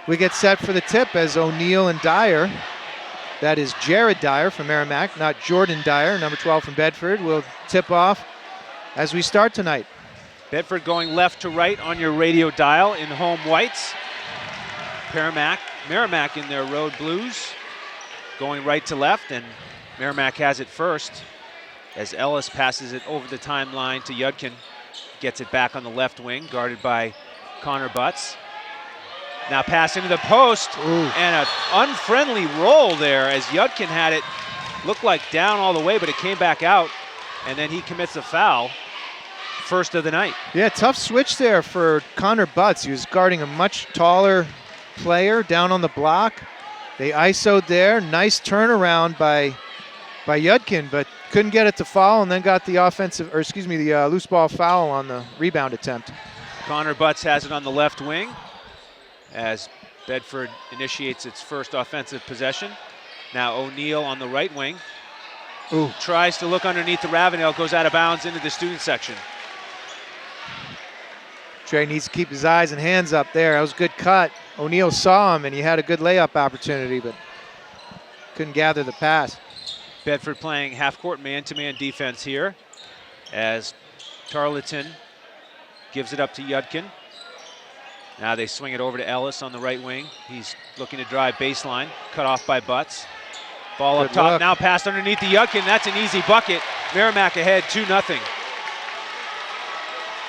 We get set for the tip as O'Neill and Dyer, that is Jared Dyer from Merrimack, not Jordan Dyer, number 12 from Bedford, will tip off as we start tonight. Bedford going left to right on your radio dial in home whites. Merrimack in their road blues, going right to left, and Merrimack has it first as Ellis passes it over the timeline to Yudkin. Gets it back on the left wing, guarded by Connor Butts. Now pass into the post, and an unfriendly roll there as Yudkin had it, looked like down all the way, but it came back out, and then he commits a foul. First of the night. Yeah, tough switch there for Connor Butts. He was guarding a much taller player down on the block. They ISO'd there. Nice turnaround by Yudkin, but couldn't get it to fall, and then got the the loose ball foul on the rebound attempt. Connor Butts has it on the left wing as Bedford initiates its first offensive possession. Now O'Neill on the right wing. Tries to look underneath the Ravenel, goes out of bounds into the student section. Trey needs to keep his eyes and hands up there. That was a good cut. O'Neill saw him, and he had a good layup opportunity, but couldn't gather the pass. Bedford playing half-court man-to-man defense here as Tarleton gives it up to Yudkin. Now they swing it over to Ellis on the right wing. He's looking to drive baseline, cut off by Butts. Ball up top, now passed underneath the Yudkin. That's an easy bucket. Merrimack ahead 2-0.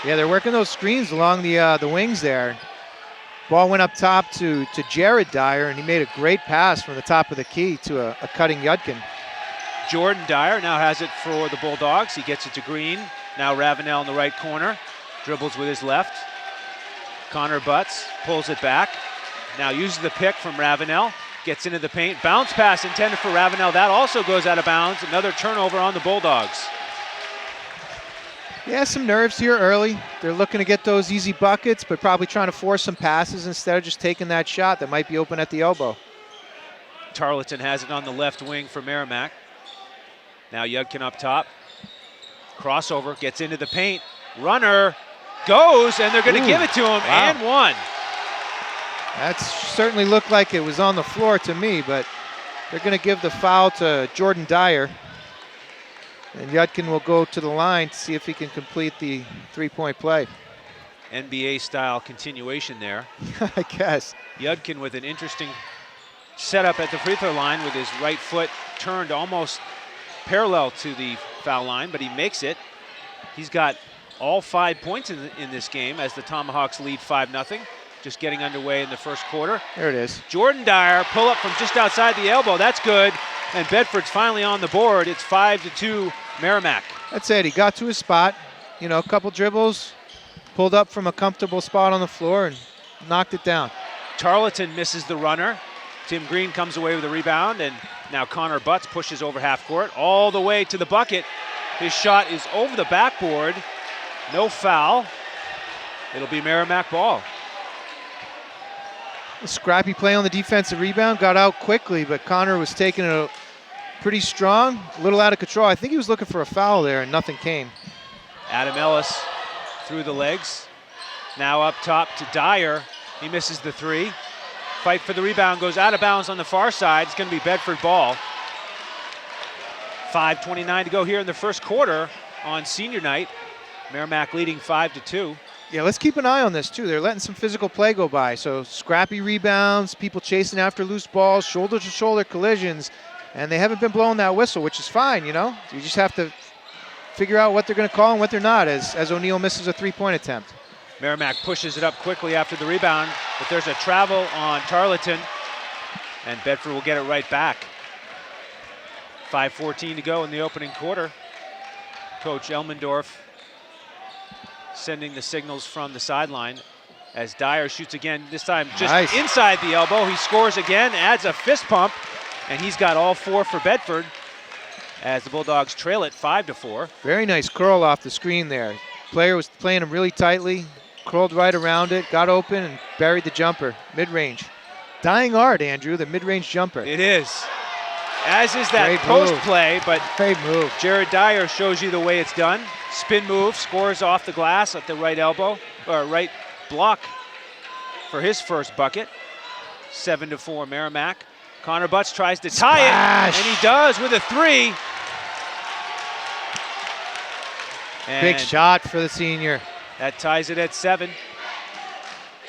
Yeah, they're working those screens along the wings there. Ball went up top to Jared Dyer, and he made a great pass from the top of the key to a cutting Yudkin. Jordan Dyer now has it for the Bulldogs. He gets it to Green. Now Ravenel in the right corner. Dribbles with his left. Connor Butts pulls it back. Now uses the pick from Ravenel. Gets into the paint. Bounce pass intended for Ravenel. That also goes out of bounds. Another turnover on the Bulldogs. Yeah, some nerves here early. They're looking to get those easy buckets, but probably trying to force some passes instead of just taking that shot that might be open at the elbow. Tarleton has it on the left wing for Merrimack. Now Yudkin up top. Crossover, gets into the paint. Runner goes, and they're going to give it to him, and one. That certainly looked like it was on the floor to me, but they're going to give the foul to Jordan Dyer. And Yudkin will go to the line to see if he can complete the three-point play. NBA-style continuation there. I guess. Yudkin with an interesting setup at the free throw line with his right foot turned almost parallel to the foul line, but he makes it. He's got all 5 points in this game as the Tomahawks lead 5-0. Just getting underway in the first quarter. There it is. Jordan Dyer, pull up from just outside the elbow. That's good. And Bedford's finally on the board. It's 5-2 Merrimack. That's it. He got to his spot. You know, a couple dribbles, pulled up from a comfortable spot on the floor and knocked it down. Tarleton misses the runner. Tim Green comes away with a rebound, and now Connor Butts pushes over half court all the way to the bucket. His shot is over the backboard. No foul. It'll be Merrimack ball. A scrappy play on the defensive rebound, got out quickly, but Connor was taking it pretty strong, a little out of control. I think he was looking for a foul there, and nothing came. Adam Ellis through the legs. Now up top to Dyer. He misses the three. Fight for the rebound, goes out of bounds on the far side. It's going to be Bedford ball. 5:29 to go here in the first quarter on senior night. Merrimack leading 5-2. Yeah, let's keep an eye on this too. They're letting some physical play go by. So scrappy rebounds, people chasing after loose balls, shoulder to shoulder collisions, and they haven't been blowing that whistle, which is fine, you know. You just have to figure out what they're going to call and what they're not as O'Neill misses a three-point attempt. Merrimack pushes it up quickly after the rebound, but there's a travel on Tarleton, and Bedford will get it right back. 5:14 to go in the opening quarter. Coach Elmendorf sending the signals from the sideline as Dyer shoots again, this time just inside the elbow. He scores again, adds a fist pump, and he's got all four for Bedford as the Bulldogs trail it 5-4. Very nice curl off the screen there. Player was playing him really tightly, curled right around it, got open and buried the jumper, mid-range. Dying art, Andrew, the mid-range jumper. It is. As is that post play, but great move. Jared Dyer shows you the way it's done. Spin move, scores off the glass at the right elbow, or right block for his first bucket. 7-4 Merrimack. Connor Butts tries to tie it, and he does with a 3. And big shot for the senior. that ties it at 7.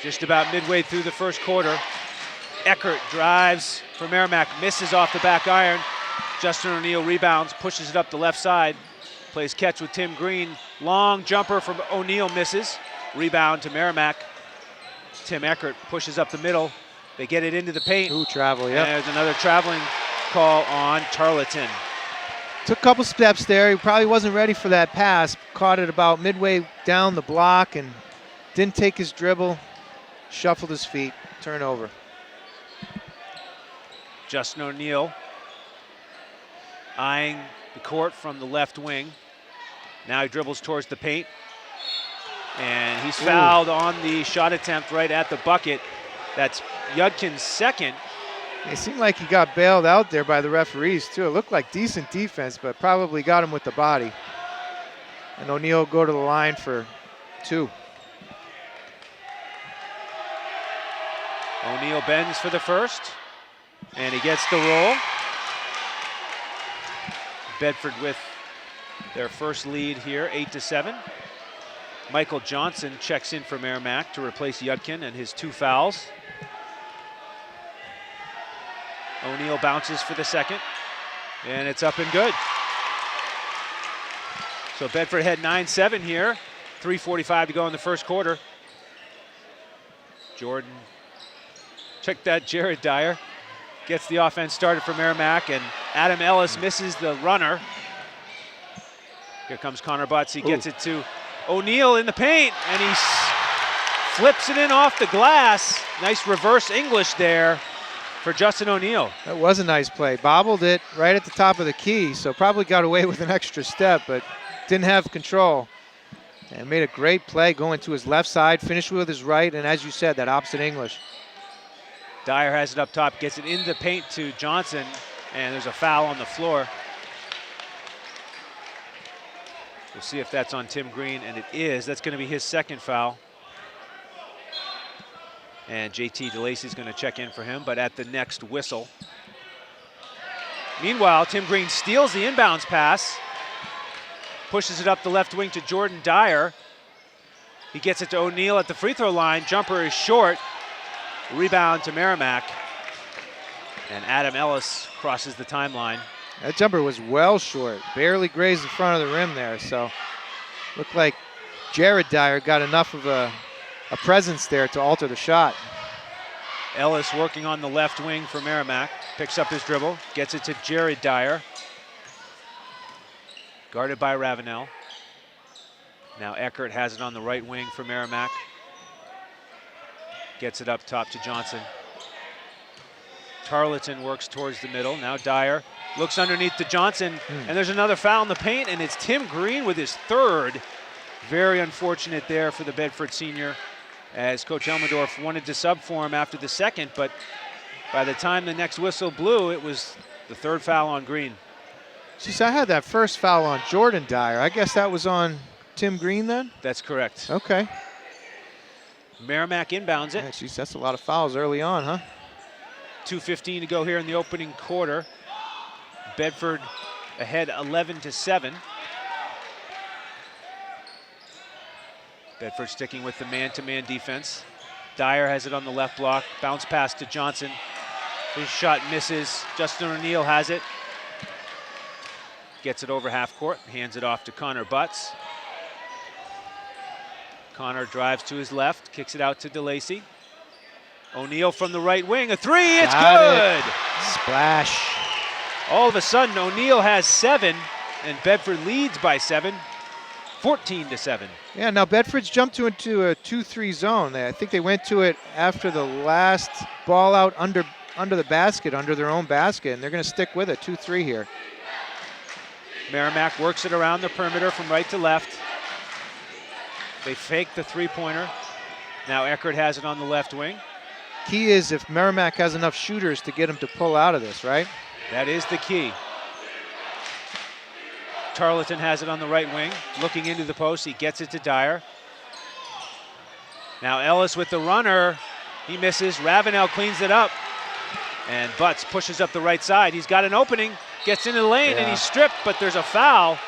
Just about midway through the first quarter. Eckert drives for Merrimack, misses off the back iron. Justin O'Neill rebounds, pushes it up the left side. Plays catch with Tim Green. Long jumper from O'Neill, misses. Rebound to Merrimack. Tim Eckert pushes up the middle. They get it into the paint. Ooh, travel, yeah. There's another traveling call on Tarleton. Took a couple steps there. He probably wasn't ready for that pass. Caught it about midway down the block and didn't take his dribble. Shuffled his feet. Turnover. Justin O'Neill eyeing the court from the left wing. Now he dribbles towards the paint. And he's fouled on the shot attempt right at the bucket. That's Yudkin's second. It seemed like he got bailed out there by the referees too. It looked like decent defense, but probably got him with the body. And O'Neill go to the line for 2. O'Neill bends for the first, and he gets the roll. Bedford with their first lead here, 8-7. Michael Johnson checks in for Merrimack to replace Yudkin and his 2 fouls. O'Neill bounces for the second, and it's up and good. So Bedford had 9-7 here, 3:45 to go in the first quarter. Jordan, check that, Jared Dyer gets the offense started for Merrimack, and Adam Ellis misses the runner. Here comes Connor Butts, he gets it to O'Neill in the paint, and he flips it in off the glass. Nice reverse English there for Justin O'Neill. That was a nice play. Bobbled it right at the top of the key, so probably got away with an extra step, but didn't have control. And made a great play going to his left side, finished with his right, and as you said, that opposite English. Dyer has it up top, gets it into the paint to Johnson, and there's a foul on the floor. We'll see if that's on Tim Green, and it is. That's going to be his second foul. And JT DeLacy's going to check in for him, but at the next whistle. Meanwhile, Tim Green steals the inbounds pass, pushes it up the left wing to Jordan Dyer. He gets it to O'Neill at the free throw line. Jumper is short. Rebound to Merrimack. And Adam Ellis crosses the timeline. That jumper was well short, barely grazed the front of the rim there, so looked like Jared Dyer got enough of a presence there to alter the shot. Ellis working on the left wing for Merrimack. Picks up his dribble, gets it to Jared Dyer. Guarded by Ravenel. Now Eckert has it on the right wing for Merrimack. Gets it up top to Johnson. Tarleton works towards the middle. Now Dyer looks underneath to Johnson, and there's another foul in the paint, and it's Tim Green with his third. Very unfortunate there for the Bedford senior, as Coach Elmendorf wanted to sub for him after the second, but by the time the next whistle blew, it was the third foul on Green. Geez, I had that first foul on Jordan Dyer. I guess that was on Tim Green then? That's correct. Okay. Merrimack inbounds it. Yeah, geez, that's a lot of fouls early on, huh? 2:15 to go here in the opening quarter. Bedford ahead 11-7. Bedford sticking with the man-to-man defense. Dyer has it on the left block. Bounce pass to Johnson. His shot misses. Justin O'Neill has it. Gets it over half court. Hands it off to Connor Butts. Connor drives to his left. Kicks it out to DeLacy. O'Neill from the right wing. A three. It's good. Splash. All of a sudden, O'Neill has 7, and Bedford leads by 7. 14-7. Yeah, now Bedford's jumped into a 2-3 zone. I think they went to it after the last ball out under the basket, under their own basket, and they're going to stick with it, 2-3 here. Merrimack works it around the perimeter from right to left. They fake the three-pointer. Now Eckert has it on the left wing. Key is if Merrimack has enough shooters to get him to pull out of this, right? That is the key. Tarleton has it on the right wing, looking into the post. He gets it to Dyer. Now Ellis with the runner, He misses. Ravenel cleans it up. And Butts pushes up the right side. He's got an opening, gets into the lane, and he's stripped, but there's a foul.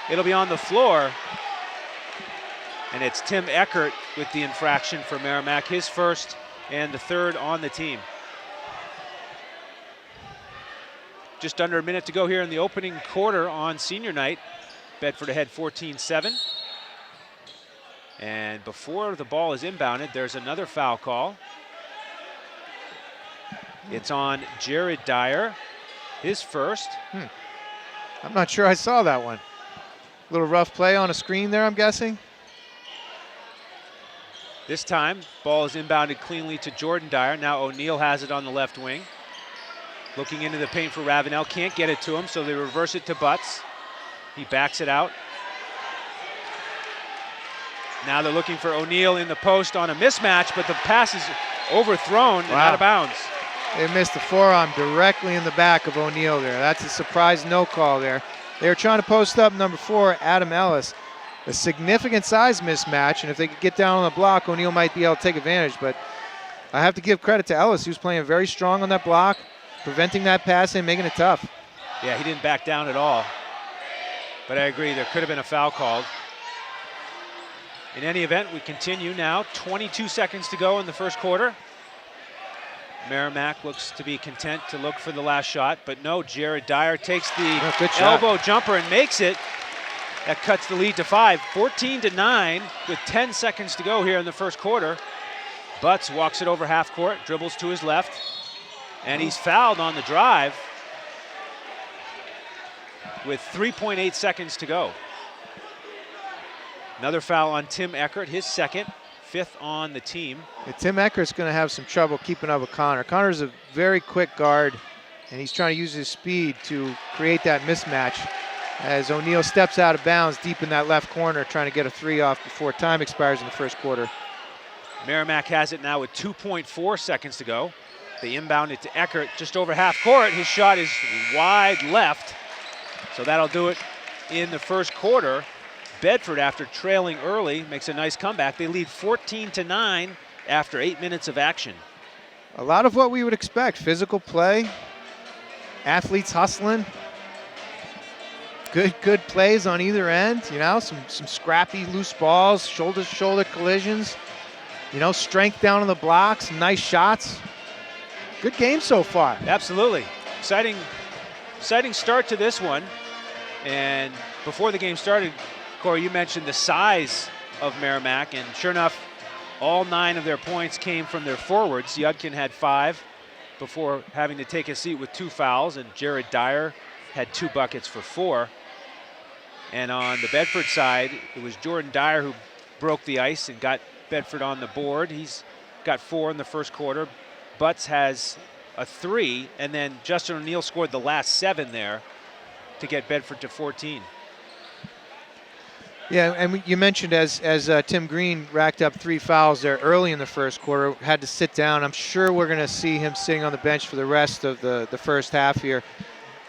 It'll be on the floor. And it's Tim Eckert with the infraction for Merrimack, his first and the third on the team. Just under a minute to go here in the opening quarter on senior night. Bedford ahead 14-7. And before the ball is inbounded, there's another foul call. It's on Jared Dyer, his first. I'm not sure I saw that one. Little rough play on a screen there, I'm guessing. This time, ball is inbounded cleanly to Jordan Dyer. Now O'Neal has it on the left wing. Looking into the paint for Ravenel, can't get it to him, so they reverse it to Butts. He backs it out. Now they're looking for O'Neal in the post on a mismatch, but the pass is overthrown and out of bounds. They missed the forearm directly in the back of O'Neal there. That's a surprise no call there. They were trying to post up number 4, Adam Ellis. A significant size mismatch, and if they could get down on the block, O'Neal might be able to take advantage, but I have to give credit to Ellis, who's playing very strong on that block, preventing that pass and making it tough. Yeah, he didn't back down at all. But I agree, there could have been a foul called. In any event, we continue now. 22 seconds to go in the first quarter. Merrimack looks to be content to look for the last shot, but no, Jared Dyer takes the elbow jumper and makes it. That cuts the lead to 5, 14-9 with 10 seconds to go here in the first quarter. Butts walks it over half court, dribbles to his left, and he's fouled on the drive with 3.8 seconds to go. Another foul on Tim Eckert, his second, 5th on the team. Yeah, Tim Eckert's going to have some trouble keeping up with Connor. Connor's a very quick guard, and he's trying to use his speed to create that mismatch as O'Neal steps out of bounds deep in that left corner, trying to get a 3 off before time expires in the first quarter. Merrimack has it now with 2.4 seconds to go. They inbound it to Eckert just over half court. His shot is wide left, so that'll do it in the first quarter. Bedford, after trailing early, makes a nice comeback. They lead 14-9 after 8 minutes of action. A lot of what we would expect. Physical play, athletes hustling, good plays on either end, you know, some scrappy loose balls, shoulder-to-shoulder collisions, you know, strength down on the blocks, nice shots. Good game so far. Absolutely. Exciting start to this one. And before the game started, Corey, you mentioned the size of Merrimack, and sure enough, all 9 of their points came from their forwards. Yudkin had 5 before having to take a seat with 2 fouls, and Jared Dyer had 2 buckets for 4. And on the Bedford side, it was Jordan Dyer who broke the ice and got Bedford on the board. He's got 4 in the first quarter. Butts has a 3, and then Justin O'Neal scored the last 7 there to get Bedford to 14. Yeah, and you mentioned as Tim Green racked up 3 fouls there early in the first quarter, had to sit down. I'm sure we're going to see him sitting on the bench for the rest of the first half here.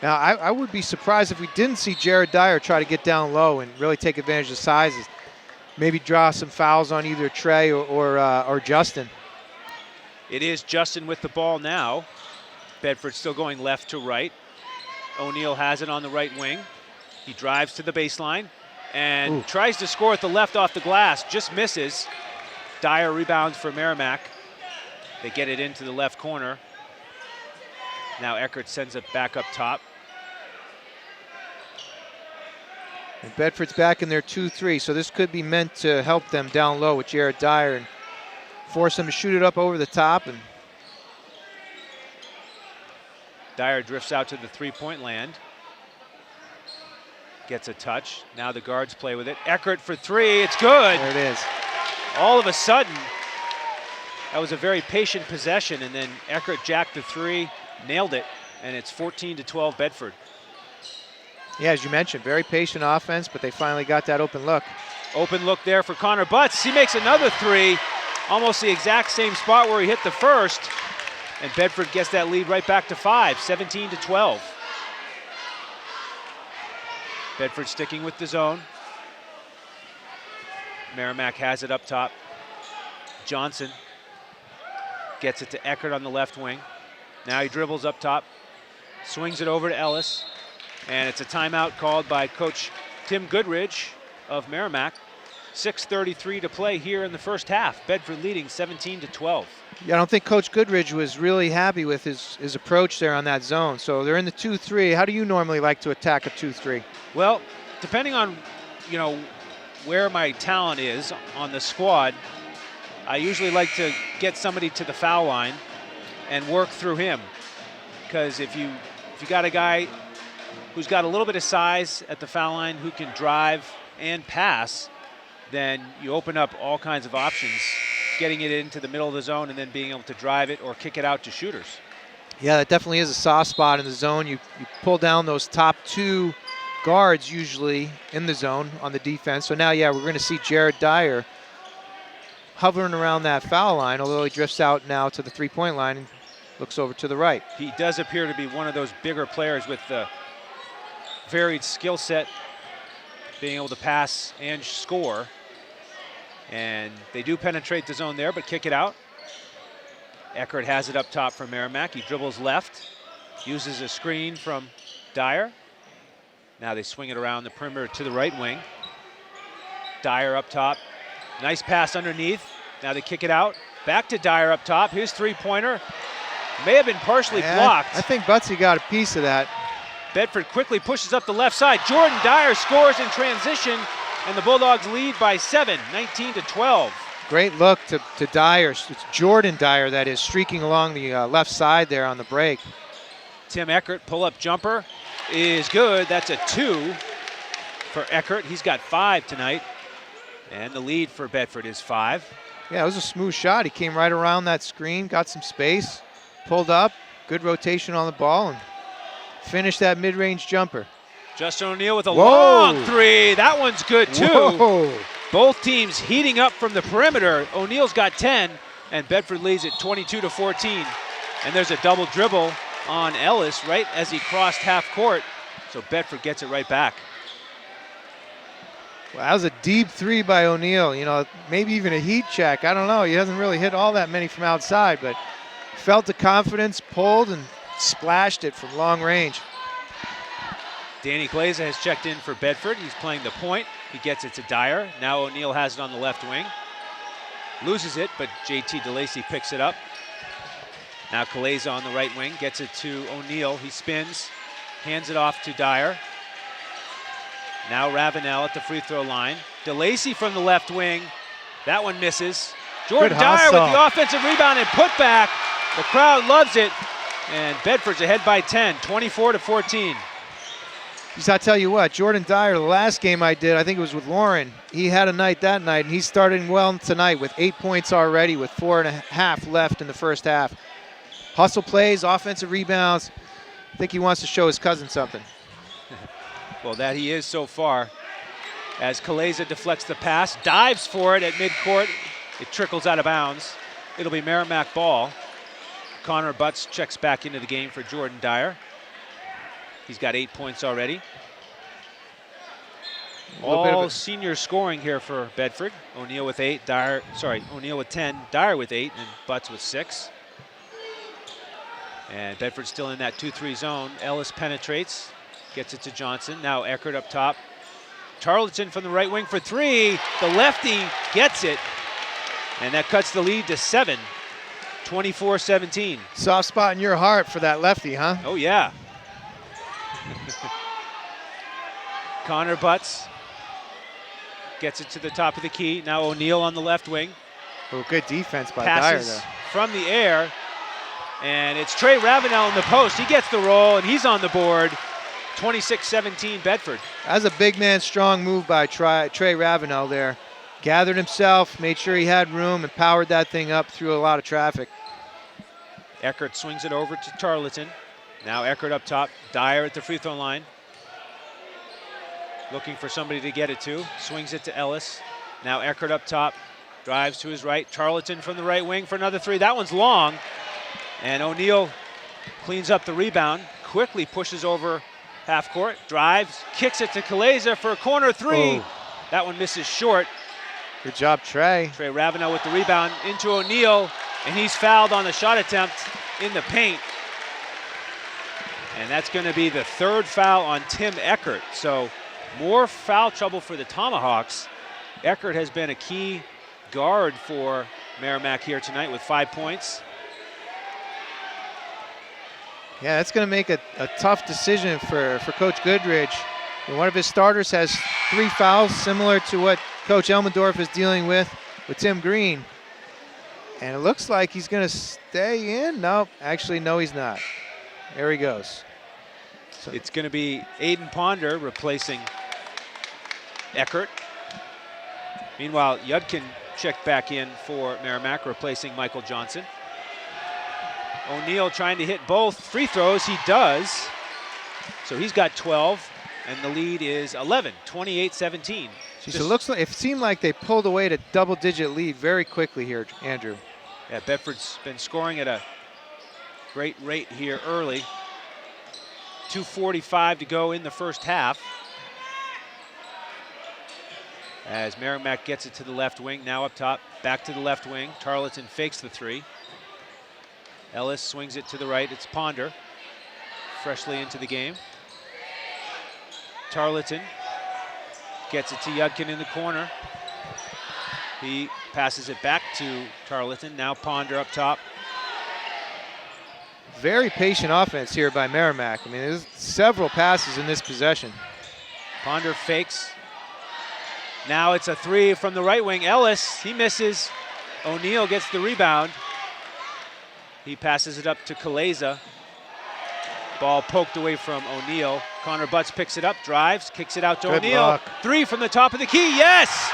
Now, I would be surprised if we didn't see Jared Dyer try to get down low and really take advantage of sizes. Maybe draw some fouls on either Trey or Justin. It is Justin with the ball now. Bedford still going left to right. O'Neal has it on the right wing. He drives to the baseline and tries to score at the left off the glass, just misses. Dyer rebounds for Merrimack. They get it into the left corner. Now Eckert sends it back up top. And Bedford's back in their 2-3, so this could be meant to help them down low with Jared Dyer and force them to shoot it up over the top. And Dyer drifts out to the 3-point land. Gets a touch. Now the guards play with it. Eckert for 3. It's good. There it is. All of a sudden, that was a very patient possession, and then Eckert jacked the 3, nailed it, and it's 14-12 Bedford. Yeah, as you mentioned, very patient offense, but they finally got that open look. Open look there for Connor Butts. He makes another 3, almost the exact same spot where he hit the first, and Bedford gets that lead right back to 5, 17-12. Bedford sticking with the zone. Merrimack has it up top. Johnson Gets it to Eckert on the left wing. Now he dribbles up top, swings it over to Ellis, and it's a timeout called by Coach Tim Goodridge of Merrimack. 6:33 to play here in the first half. Bedford leading 17-12. Yeah, I don't think Coach Goodridge was really happy with his approach there on that zone. So they're in the 2-3. How do you normally like to attack a 2-3? Well, depending on, where my talent is on the squad, I usually like to get somebody to the foul line and work through him. Because if you got a guy who's got a little bit of size at the foul line who can drive and pass, then you open up all kinds of options, getting it into the middle of the zone and then being able to drive it or kick it out to shooters. Yeah, that definitely is a soft spot in the zone. You pull down those top two guards usually in the zone on the defense. So now, we're going to see Jared Dyer hovering around that foul line, although he drifts out now to the three-point line and looks over to the right. He does appear to be one of those bigger players with the varied skill set, being able to pass and score. And they do penetrate the zone there, but kick it out. Eckert has it up top for Merrimack. He dribbles left, uses a screen from Dyer. Now they swing it around the perimeter to the right wing. Dyer up top. Nice pass underneath. Now they kick it out. Back to Dyer up top. His three-pointer may have been partially blocked. I think Butsy got a piece of that. Bedford quickly pushes up the left side. Jordan Dyer scores in transition, and the Bulldogs lead by 7, 19-12. Great look to Dyer. It's Jordan Dyer, that is, streaking along the left side there on the break. Tim Eckert, pull-up jumper is good. That's a 2 for Eckert. He's got 5 tonight. And the lead for Bedford is 5. Yeah, it was a smooth shot. He came right around that screen, got some space, pulled up, good rotation on the ball, and finished that mid-range jumper. Justin O'Neill with a long three. That one's good too. Whoa. Both teams heating up from the perimeter. O'Neill's got 10, and Bedford leads at 22-14. And there's a double dribble on Ellis right as he crossed half court. So Bedford gets it right back. Well, that was a deep three by O'Neill. Maybe even a heat check. I don't know. He hasn't really hit all that many from outside, but felt the confidence, pulled, and splashed it from long range. Danny Glazer has checked in for Bedford. He's playing the point. He gets it to Dyer. Now O'Neill has it on the left wing. Loses it, but JT DeLacy picks it up. Now Glazer on the right wing, gets it to O'Neill. He spins, hands it off to Dyer. Now Ravenel at the free throw line. DeLacy from the left wing. That one misses. Jordan Dyer with the offensive rebound and put back. The crowd loves it. And Bedford's ahead by 10, 24-14. I tell you what, Jordan Dyer, the last game I did, I think it was with Lauren, he had a night that night, and he's starting well tonight with 8 points already with 4.5 left in the first half. Hustle plays, offensive rebounds. I think he wants to show his cousin something. Well, that he is so far. As Kaleza deflects the pass, dives for it at midcourt. It trickles out of bounds. It'll be Merrimack ball. Connor Butts checks back into the game for Jordan Dyer. He's got 8 points already. All senior scoring here for Bedford. O'Neill with 8, O'Neill with 10, Dyer with 8, and Butts with 6. And Bedford still in that 2-3 zone. Ellis penetrates, gets it to Johnson. Now Eckert up top. Tarleton from the right wing for 3. The lefty gets it, and that cuts the lead to 7, 24-17. Soft spot in your heart for that lefty, huh? Oh, yeah. Connor Butts gets it to the top of the key. Now O'Neill on the left wing. Oh, good defense by Dyer Passes there. from the air, and it's Trey Ravenel in the post. He gets the roll, and he's on the board. 26-17 Bedford. That was a big man strong move by Trey Ravenel there. Gathered himself, made sure he had room, and powered that thing up through a lot of traffic. Eckert swings it over to Tarleton. Now Eckert up top. Dyer at the free throw line. Looking for somebody to get it to. Swings it to Ellis. Now Eckert up top. Drives to his right. Tarleton from the right wing for another 3. That one's long. And O'Neill cleans up the rebound. Quickly pushes over half court. Drives. Kicks it to Kaleza for a corner 3. Oh. That one misses short. Good job, Trey. Trey Ravenel with the rebound into O'Neill. And he's fouled on the shot attempt in the paint. And that's going to be the 3rd foul on Tim Eckert. So more foul trouble for the Tomahawks. Eckert has been a key guard for Merrimack here tonight with 5 points. Yeah, that's going to make a tough decision for Coach Goodrich. And one of his starters has 3 fouls, similar to what Coach Elmendorf is dealing with Tim Green. And it looks like he's going to stay in. No, actually, no, he's not. There he goes. So it's going to be Aiden Ponder replacing Eckert. Meanwhile, Yudkin checked back in for Merrimack, replacing Michael Johnson. O'Neal trying to hit both free throws. He does. So he's got 12, and the lead is 11, 28-17. It seemed like they pulled away to double-digit lead very quickly here, Andrew. Yeah, Bedford's been scoring at a great rate here early. 2:45 to go in the first half. As Merrimack gets it to the left wing, now up top, back to the left wing. Tarleton fakes the 3. Ellis swings it to the right. It's Ponder, freshly into the game. Tarleton gets it to Yudkin in the corner. He passes it back to Tarleton. Now Ponder up top. Very patient offense here by Merrimack. I mean, there's several passes in this possession. Ponder fakes. Now it's a 3 from the right wing. Ellis, he misses. O'Neal gets the rebound. He passes it up to Kaleza. Ball poked away from O'Neal. Connor Butts picks it up, drives, kicks it out to Good O'Neal. luck. 3 from the top of the key, yes!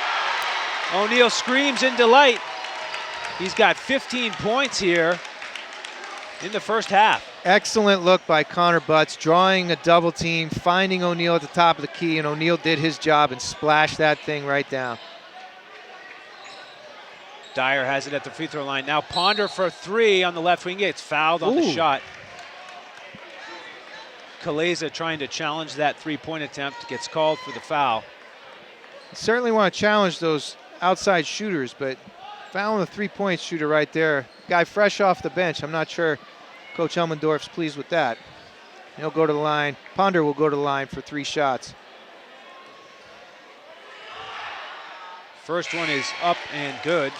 O'Neal screams in delight. He's got 15 points here in the first half. Excellent look by Connor Butts, drawing a double team, finding O'Neal at the top of the key, and O'Neal did his job and splashed that thing right down. Dyer has it at the free throw line. Now Ponder for 3 on the left wing. Gets fouled on the shot. Kaleza trying to challenge that 3-point attempt, gets called for the foul. Certainly want to challenge those outside shooters, but fouling the 3-point shooter right there, guy fresh off the bench. I'm not sure Coach Elmendorf's pleased with that. He'll go to the line. Ponder will go to the line for 3 shots. First one is up and good.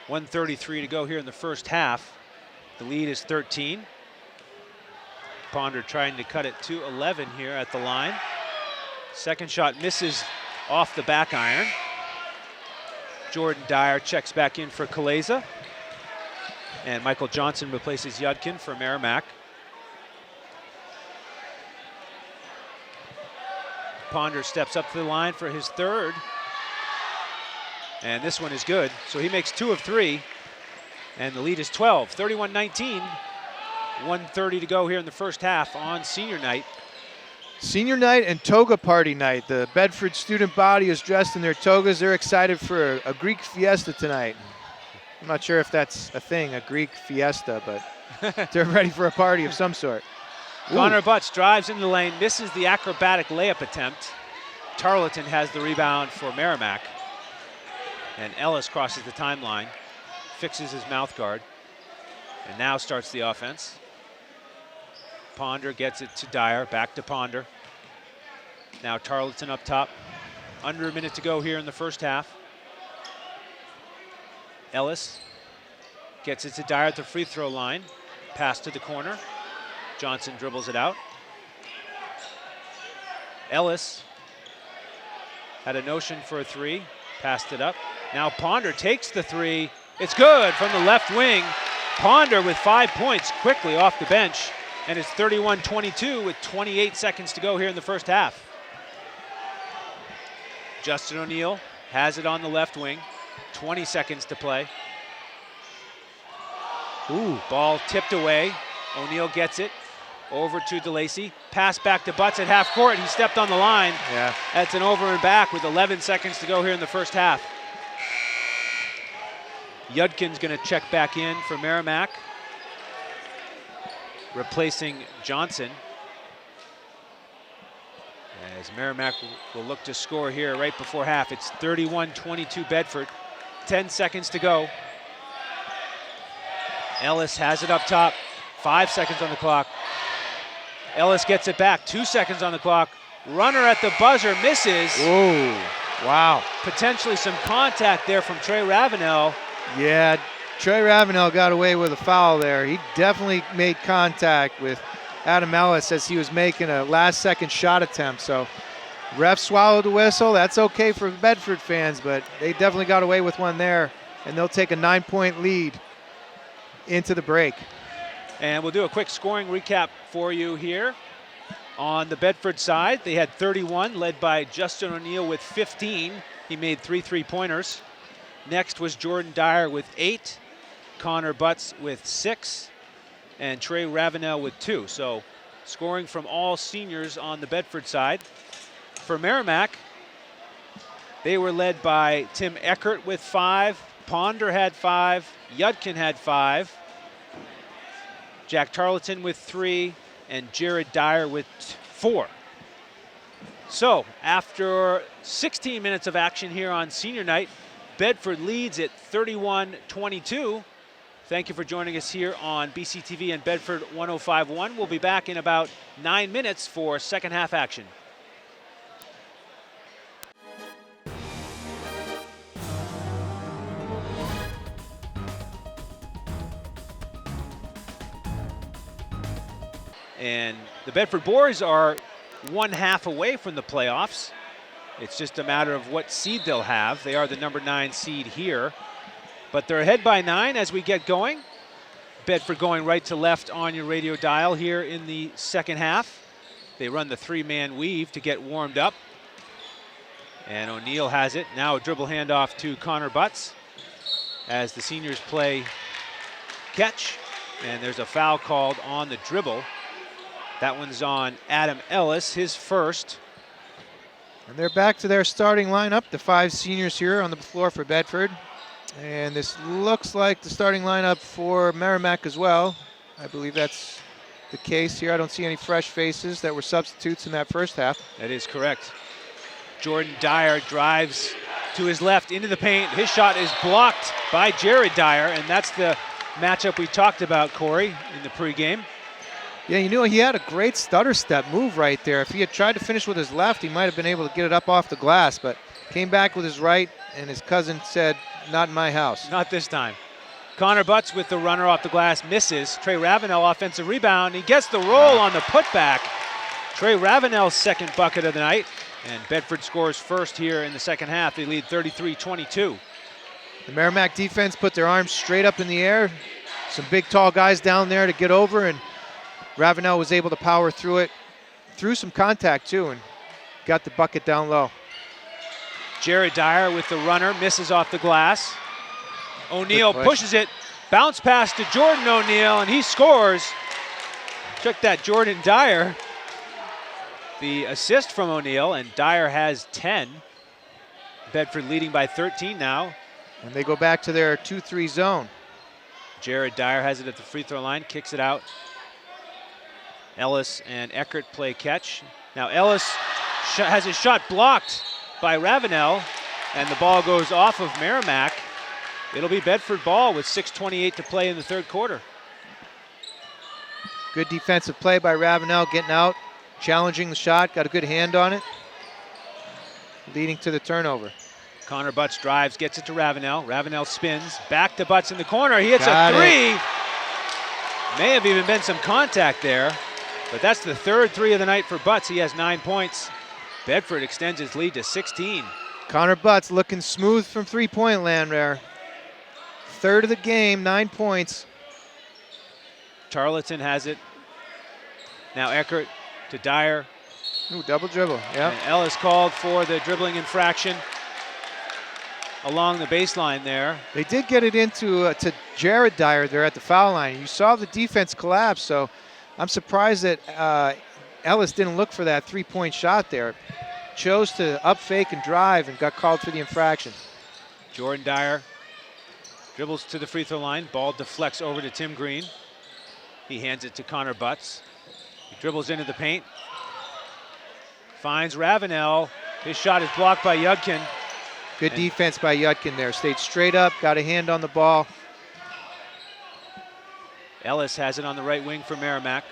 .133 to go here in the first half. The lead is 13. Ponder trying to cut it to 11 here at the line. Second shot misses off the back iron. Jordan Dyer checks back in for Kaleza. And Michael Johnson replaces Yudkin for Merrimack. Ponder steps up to the line for his 3rd. And this one is good. So he makes 2 of 3. And the lead is 12, 31-19. 1:30 to go here in the first half on senior night. Senior night and toga party night. The Bedford student body is dressed in their togas. They're excited for a Greek fiesta tonight. I'm not sure if that's a thing, a Greek fiesta, but they're ready for a party of some sort. Connor Butts drives into the lane, misses the acrobatic layup attempt. Tarleton has the rebound for Merrimack. And Ellis crosses the timeline, fixes his mouth guard, and now starts the offense. Ponder gets it to Dyer, back to Ponder. Now Tarleton up top. Under a minute to go here in the first half. Ellis gets it to Dyer at the free throw line. Pass to the corner. Johnson dribbles it out. Ellis had a notion for a 3, passed it up. Now Ponder takes the 3. It's good from the left wing. Ponder with 5 points quickly off the bench. And it's 31-22 with 28 seconds to go here in the first half. Justin O'Neal has it on the left wing. 20 seconds to play. Ball tipped away. O'Neal gets it over to DeLacy. Pass back to Butts at half court. He stepped on the line. Yeah. That's an over and back with 11 seconds to go here in the first half. Yudkin's going to check back in for Merrimack, replacing Johnson. as Merrimack will look to score here right before half. It's 31-22 Bedford. 10 seconds to go. Ellis has it up top. 5 seconds on the clock. Ellis gets it back. 2 seconds on the clock. Runner at the buzzer misses. Whoa, wow. Potentially some contact there from Trey Ravenel. Yeah, Trey Ravenel got away with a foul there. He definitely made contact with Adam Ellis as he was making a last-second shot attempt. So ref swallowed the whistle. That's okay for Bedford fans, but they definitely got away with one there, and they'll take a 9-point lead into the break. And we'll do a quick scoring recap for you here. On the Bedford side, they had 31, led by Justin O'Neill with 15. He made 3 3-pointers. Next was Jordan Dyer with 8, Connor Butts with 6, and Trey Ravenel with 2. So scoring from all seniors on the Bedford side. For Merrimack, they were led by Tim Eckert with 5, Ponder had 5, Yudkin had 5, Jack Tarleton with 3, and Jared Dyer with 4. So after 16 minutes of action here on senior night, Bedford leads at 31-22. Thank you for joining us here on BCTV and Bedford 105.1. We'll be back in about 9 minutes for second half action. And the Bedford Boars are 1/2 away from the playoffs. It's just a matter of what seed they'll have. They are the number 9 seed here, but they're ahead by 9 as we get going. Bedford going right to left on your radio dial here in the second half. They run the 3-man weave to get warmed up. And O'Neill has it. Now a dribble handoff to Connor Butts as the seniors play catch. And there's a foul called on the dribble. That one's on Adam Ellis, his first. And they're back to their starting lineup, the 5 seniors here on the floor for Bedford. And this looks like the starting lineup for Merrimack as well. I believe that's the case here. I don't see any fresh faces that were substitutes in that first half. That is correct. Jordan Dyer drives to his left into the paint. His shot is blocked by Jared Dyer, and that's the matchup we talked about, Corey, in the pregame. Yeah, you know, he had a great stutter step move right there. If he had tried to finish with his left, he might have been able to get it up off the glass, but came back with his right, and his cousin said, not in my house. Not this time. Connor Butts with the runner off the glass misses. Trey Ravenel offensive rebound. He gets the roll on the putback. Trey Ravenel's second bucket of the night, and Bedford scores first here in the second half. They lead 33-22. The Merrimack defense put their arms straight up in the air. Some big, tall guys down there to get over, and Ravenel was able to power through it, through some contact too, and got the bucket down low. Jared Dyer with the runner, misses off the glass. O'Neill pushes it, bounce pass to Jordan O'Neill, and he scores. Took that Jordan Dyer. The assist from O'Neill, and Dyer has 10. Bedford leading by 13 now. And they go back to their 2-3 zone. Jared Dyer has it at the free throw line, kicks it out. Ellis and Eckert play catch. Now Ellis has his shot blocked by Ravenel, and the ball goes off of Merrimack. It'll be Bedford ball with 6:28 to play in the third quarter. Good defensive play by Ravenel, getting out, challenging the shot, got a good hand on it, leading to the turnover. Connor Butts drives, gets it to Ravenel. Ravenel spins, back to Butts in the corner. He hits a 3. May have even been some contact there. But that's the third 3 of the night for Butts. He has 9 points. Bedford extends his lead to 16. Connor Butts looking smooth from three-point land there. Third of the game, 9 points. Tarleton has it. Now Eckert to Dyer. Ooh, double dribble, yeah. And Ellis called for the dribbling infraction along the baseline there. They did get it into to Jared Dyer there at the foul line. You saw the defense collapse, so I'm surprised that Ellis didn't look for that three-point shot there. Chose to up fake and drive and got called for the infraction. Jordan Dyer dribbles to the free throw line. Ball deflects over to Tim Green. He hands it to Connor Butts. He dribbles into the paint. finds Ravenel. His shot is blocked by Yudkin. Good defense by Yudkin there. Stayed straight up, got a hand on the ball. Ellis has it on the right wing for Merrimack.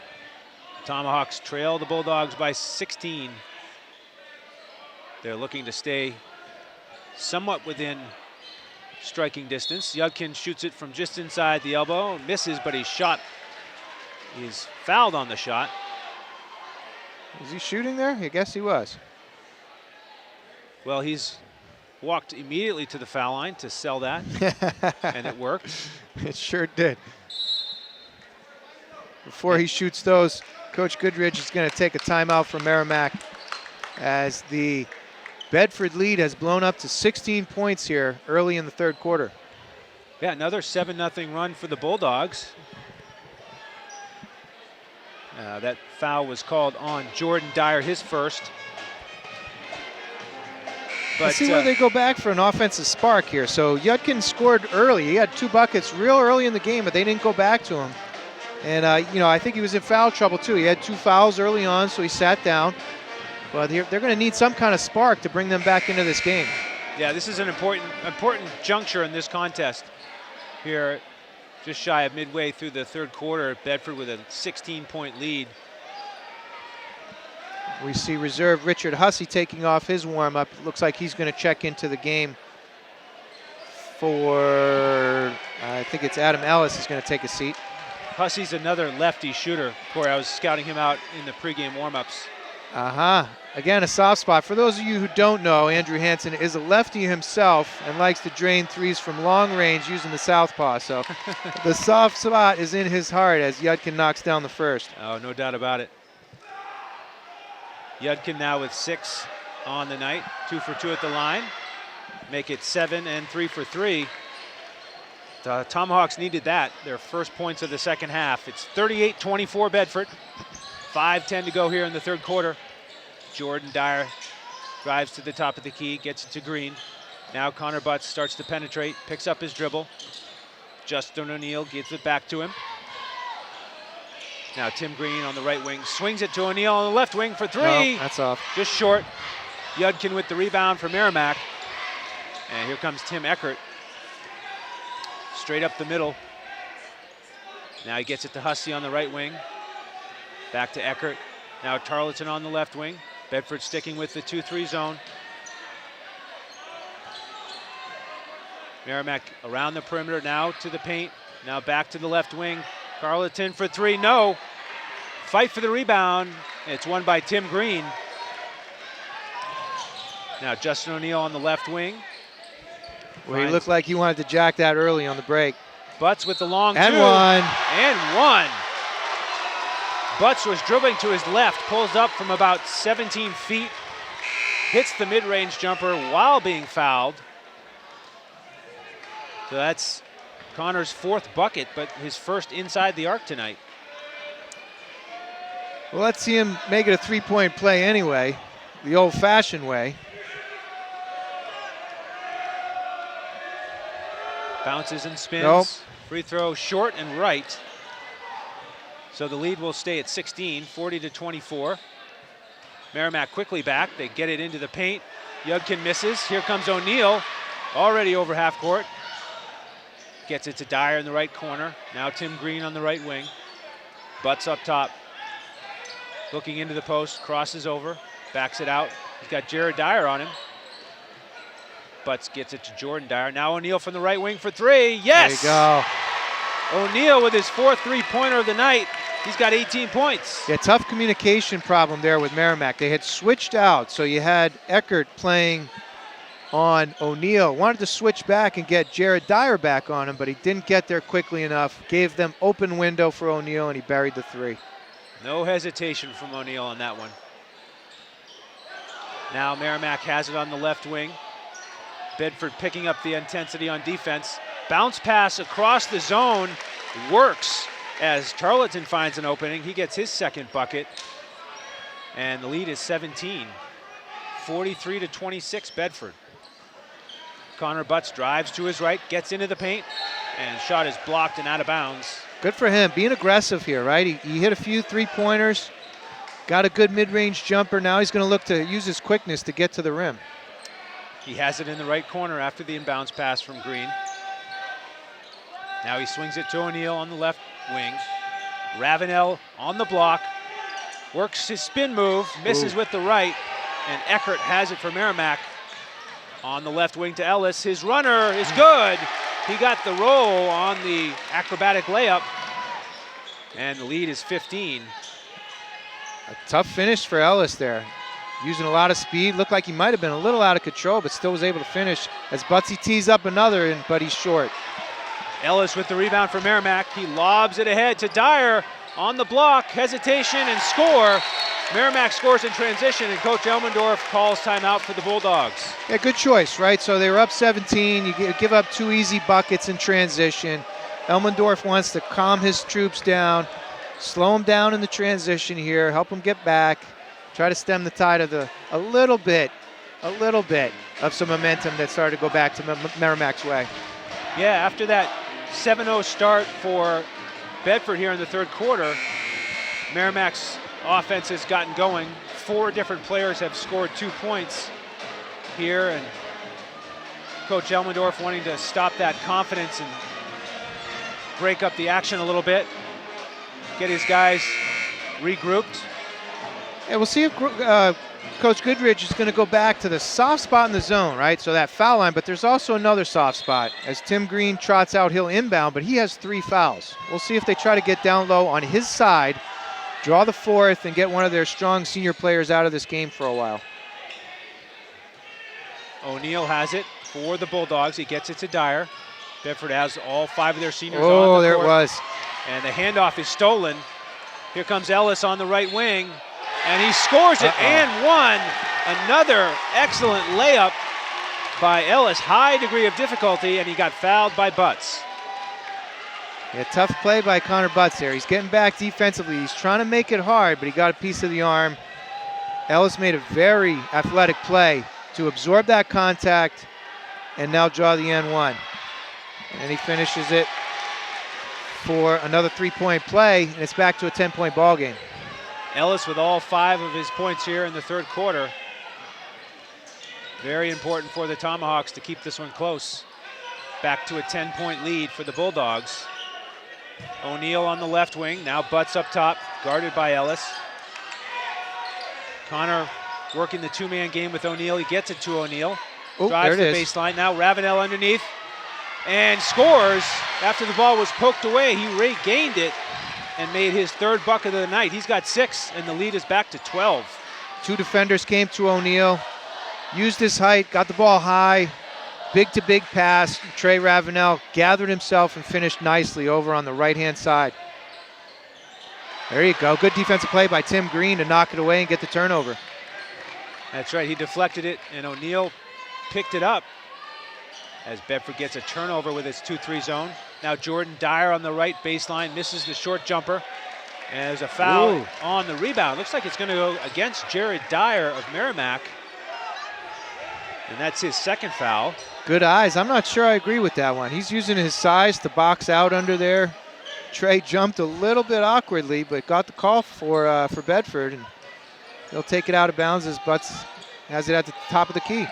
Tomahawks trail the Bulldogs by 16. They're looking to stay somewhat within striking distance. Yudkin shoots it from just inside the elbow, misses, but he's fouled on the shot. Was he shooting there? I guess he was. Well, he's walked immediately to the foul line to sell that, and it worked. It sure did. Before he shoots those, Coach Goodrich is going to take a timeout from Merrimack as the Bedford lead has blown up to 16 points here early in the third quarter. Yeah, another 7-0 run for the Bulldogs. That foul was called on Jordan Dyer, his first. But Let's see where they go back for an offensive spark here. So Yudkin scored early. He had 2 buckets real early in the game, but they didn't go back to him. And, I think he was in foul trouble, too. He had 2 fouls early on, so he sat down. But they're going to need some kind of spark to bring them back into this game. Yeah, this is an important juncture in this contest. Here, just shy of midway through the third quarter, Bedford with a 16-point lead. We see reserve Richard Hussey taking off his warm-up. Looks like he's going to check into the game for, I think it's Adam Ellis is going to take a seat. Hussey's another lefty shooter. Corey, I was scouting him out in the pregame warm-ups. Again, a soft spot. For those of you who don't know, Andrew Hansen is a lefty himself and likes to drain threes from long range using the southpaw. So the soft spot is in his heart as Yudkin knocks down the first. Oh, no doubt about it. Yudkin now with 6 on the night, 2 for 2 at the line. Make it 7 and 3 for 3. The Tomahawks needed that, their first points of the second half. It's 38-24 Bedford. 5:10 to go here in the third quarter. Jordan Dyer drives to the top of the key, gets it to Green. Now Connor Butts starts to penetrate, picks up his dribble. Justin O'Neill gives it back to him. Now Tim Green on the right wing, swings it to O'Neill on the left wing for 3. No, that's off. Just short. Yudkin with the rebound for Merrimack. And here comes Tim Eckert. Straight up the middle. Now he gets it to Hussey on the right wing. Back to Eckert. Now Tarleton on the left wing. Bedford sticking with the 2-3 zone. Merrimack around the perimeter, now to the paint. Now back to the left wing. Tarleton for 3, no. Fight for the rebound. It's won by Tim Green. Now Justin O'Neill on the left wing. Well, he looked like he wanted to jack that early on the break. Butts with the long and 2. One. And one. Butts was dribbling to his left, pulls up from about 17 feet, hits the mid-range jumper while being fouled. So that's Connor's 4th bucket, but his first inside the arc tonight. Well, let's see him make it a 3-point play anyway, the old-fashioned way. Bounces and spins. Nope. Free throw short and right. So the lead will stay at 16, 40-24. Merrimack quickly back. They get it into the paint. Yudkin misses. Here comes O'Neill, already over half court. Gets it to Dyer in the right corner. Now Tim Green on the right wing. Butts up top. Looking into the post, crosses over, backs it out. He's got Jared Dyer on him. Butts gets it to Jordan Dyer. Now O'Neill from the right wing for 3. Yes! There you go. O'Neill with his 4th three-pointer of the night. He's got 18 points. Yeah, tough communication problem there with Merrimack. They had switched out, so you had Eckert playing on O'Neill. Wanted to switch back and get Jared Dyer back on him, but he didn't get there quickly enough. Gave them open window for O'Neill, and he buried the 3. No hesitation from O'Neill on that one. Now Merrimack has it on the left wing. Bedford picking up the intensity on defense. Bounce pass across the zone works as Tarleton finds an opening. He gets his 2nd bucket, and the lead is 17. 43-26 Bedford. Connor Butts drives to his right, gets into the paint, and shot is blocked and out of bounds. Good for him, being aggressive here, right? He hit a few 3-pointers, Got a good mid-range jumper. Now he's going to look to use his quickness to get to the rim. He has it in the right corner after the inbounds pass from Green. Now he swings it to O'Neal on the left wing. Ravenel on the block. Works his spin move, misses with the right, and Eckert has it for Merrimack. On the left wing to Ellis. His runner is good. He got the roll on the acrobatic layup, and the lead is 15. A tough finish for Ellis there. Using a lot of speed. Looked like he might have been a little out of control, but still was able to finish as Butsy tees up another, but he's short. Ellis with the rebound for Merrimack. He lobs it ahead to Dyer on the block. Hesitation and score. Merrimack scores in transition, and Coach Elmendorf calls timeout for the Bulldogs. Yeah, good choice, right? So they were up 17. You give up 2 easy buckets in transition. Elmendorf wants to calm his troops down, slow them down in the transition here, help them get back, try to stem the tide of a little bit of some momentum that started to go back to Merrimack's way. Yeah, after that 7-0 start for Bedford here in the third quarter, Merrimack's offense has gotten going. 4 different players have scored 2 points here, and Coach Elmendorf wanting to stop that confidence and break up the action a little bit, get his guys regrouped. Yeah, we'll see if Coach Goodrich is going to go back to the soft spot in the zone, right? So that foul line, but there's also another soft spot. As Tim Green trots out, he'll inbound, but he has 3 fouls. We'll see if they try to get down low on his side, draw the 4th, and get one of their strong senior players out of this game for a while. O'Neal has it for the Bulldogs. He gets it to Dyer. Bedford has all 5 of their seniors on Oh, the there court. it was. And the handoff is stolen. Here comes Ellis on the right wing, and he scores it and one. Another excellent layup by Ellis. High degree of difficulty, and he got fouled by Butts. Yeah, tough play by Connor Butts there. He's getting back defensively. He's trying to make it hard, but he got a piece of the arm. Ellis made a very athletic play to absorb that contact and now draw the N1. And he finishes it for another 3-point play, and it's back to a 10-point ball game. Ellis with all 5 of his points here in the third quarter. Very important for the Tomahawks to keep this one close. Back to a 10-point lead for the Bulldogs. O'Neal on the left wing, now Butts up top, guarded by Ellis. Connor working the 2-man game with O'Neal. He gets it to O'Neal. Drives the baseline, now Ravenel underneath, and scores after the ball was poked away. He regained it and made his 3rd bucket of the night. He's got 6, and the lead is back to 12. 2 defenders came to O'Neal, used his height, got the ball high, big-to-big pass. Trey Ravenel gathered himself and finished nicely over on the right-hand side. There you go. Good defensive play by Tim Green to knock it away and get the turnover. That's right. He deflected it, and O'Neal picked it up as Bedford gets a turnover with its 2-3 zone. Now Jordan Dyer on the right baseline misses the short jumper. And there's a foul on the rebound. Looks like it's going to go against Jared Dyer of Merrimack. And that's his 2nd foul. Good eyes. I'm not sure I agree with that one. He's using his size to box out under there. Trey jumped a little bit awkwardly, but got the call for Bedford, and he'll take it out of bounds as Butts has it at the top of the key.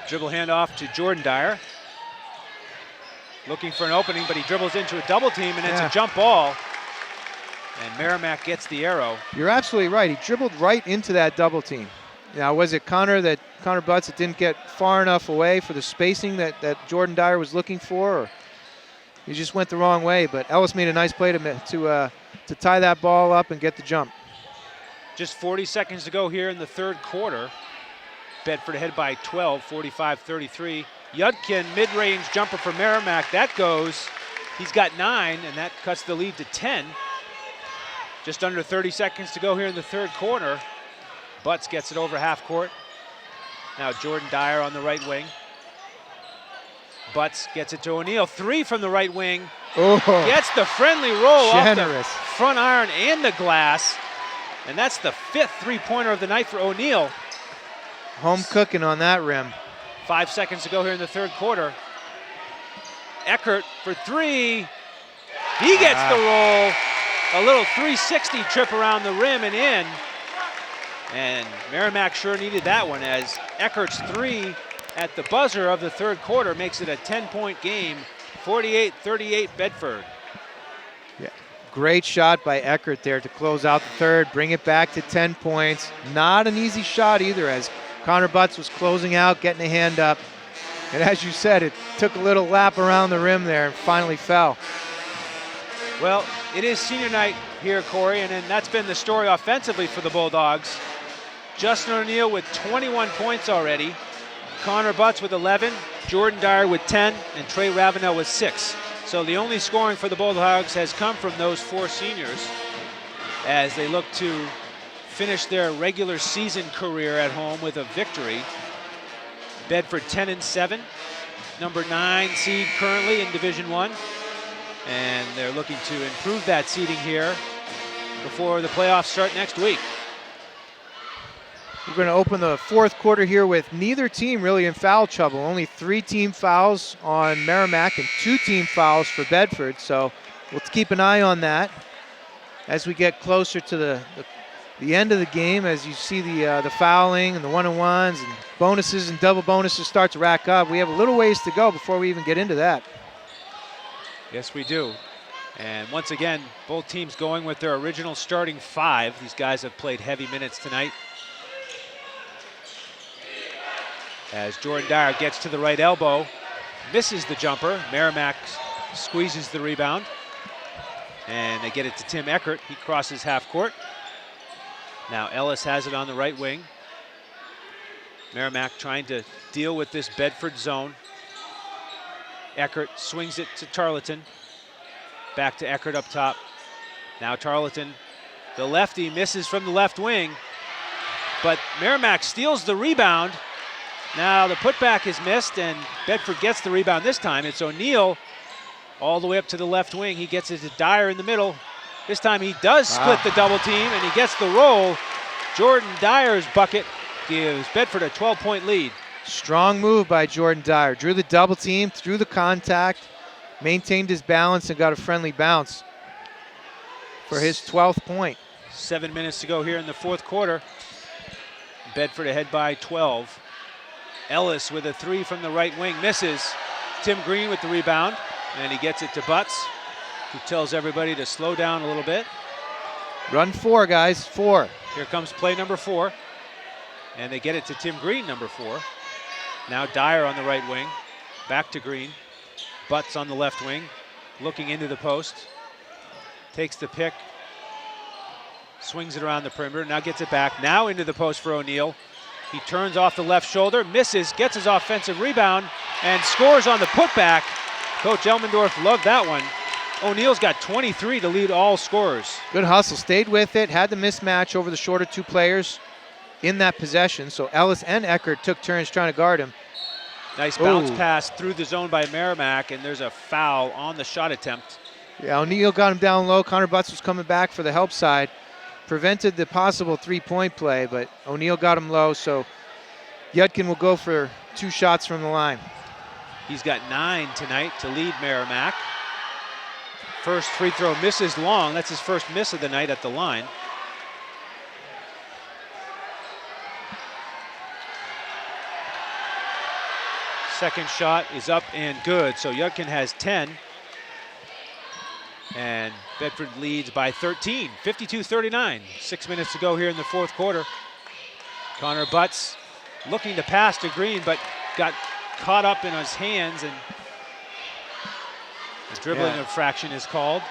Dribble handoff to Jordan Dyer. Looking for an opening, but he dribbles into a double team, and it's a jump ball. And Merrimack gets the arrow. You're absolutely right. He dribbled right into that double team. Now, was it Connor Butts that didn't get far enough away for the spacing that Jordan Dyer was looking for, or he just went the wrong way? But Ellis made a nice play to tie that ball up and get the jump. Just 40 seconds to go here in the third quarter. Bedford ahead by 12, 45-33. Yudkin, mid-range jumper for Merrimack. That goes. He's got 9, and that cuts the lead to 10. Just under 30 seconds to go here in the third quarter. Butts gets it over half court. Now Jordan Dyer on the right wing. Butts gets it to O'Neal. 3 from the right wing. Gets the friendly roll off the front iron and the glass. And that's the 5th three-pointer of the night for O'Neal. Home cooking on that rim. 5 seconds to go here in the third quarter. Eckert for 3. He gets the roll. A little 360 trip around the rim and in. And Merrimack sure needed that one, as Eckert's 3 at the buzzer of the third quarter makes it a 10-point game, 48-38 Bedford. Yeah, great shot by Eckert there to close out the third, bring it back to 10 points. Not an easy shot either, as Connor Butts was closing out, getting a hand up. And as you said, it took a little lap around the rim there and finally fell. Well, it is senior night here, Corey, and that's been the story offensively for the Bulldogs. Justin O'Neill with 21 points already, Connor Butts with 11, Jordan Dyer with 10, and Trey Ravenel with 6. So the only scoring for the Bulldogs has come from those 4 seniors as they look to finish their regular season career at home with a victory. Bedford 10-7, number 9 seed currently in Division I, and they're looking to improve that seeding here before the playoffs start next week. We're going to open the fourth quarter here with neither team really in foul trouble. Only 3 team fouls on Merrimack and 2 team fouls for Bedford. So let's keep an eye on that as we get closer to the end of the game, as you see the fouling and the one-on-ones and bonuses and double bonuses start to rack up. We have a little ways to go before we even get into that. Yes, we do. And once again, both teams going with their original starting 5. These guys have played heavy minutes tonight. As Jordan Dyer gets to the right elbow, misses the jumper. Merrimack squeezes the rebound. And they get it to Tim Eckert. He crosses half court. Now Ellis has it on the right wing. Merrimack trying to deal with this Bedford zone. Eckert swings it to Tarleton. Back to Eckert up top. Now Tarleton, the lefty, misses from the left wing. But Merrimack steals the rebound. Now the putback is missed, and Bedford gets the rebound this time. It's O'Neill all the way up to the left wing. He gets it to Dyer in the middle. This time he does split the double team, and he gets the roll. Jordan Dyer's bucket gives Bedford a 12-point lead. Strong move by Jordan Dyer. Drew the double team, threw the contact, maintained his balance, and got a friendly bounce for his 12th point. 7 minutes to go here in the fourth quarter. Bedford ahead by 12. Ellis with a 3 from the right wing, misses. Tim Green with the rebound, and he gets it to Butts, who tells everybody to slow down a little bit. Run 4, guys, 4. Here comes play number 4, and they get it to Tim Green, number 4. Now Dyer on the right wing, back to Green. Butts on the left wing, looking into the post. Takes the pick, swings it around the perimeter, now gets it back, now into the post for O'Neill. He turns off the left shoulder, misses, gets his offensive rebound, and scores on the putback. Coach Elmendorf loved that one. O'Neill's got 23 to lead all scorers. Good hustle, stayed with it, had the mismatch over the shorter 2 players in that possession. So Ellis and Eckert took turns trying to guard him. Nice bounce pass through the zone by Merrimack, and there's a foul on the shot attempt. Yeah, O'Neill got him down low. Connor Butts was coming back for the help side. Prevented the possible 3-point play, but O'Neill got him low, so Yudkin will go for 2 shots from the line. He's got 9 tonight to lead Merrimack. First free throw misses long. That's his first miss of the night at the line. Second shot is up and good, so Yudkin has 10. And Bedford leads by 13, 52-39. 6 minutes to go here in the fourth quarter. Connor Butts looking to pass to Green, but got caught up in his hands, and the dribbling infraction is called.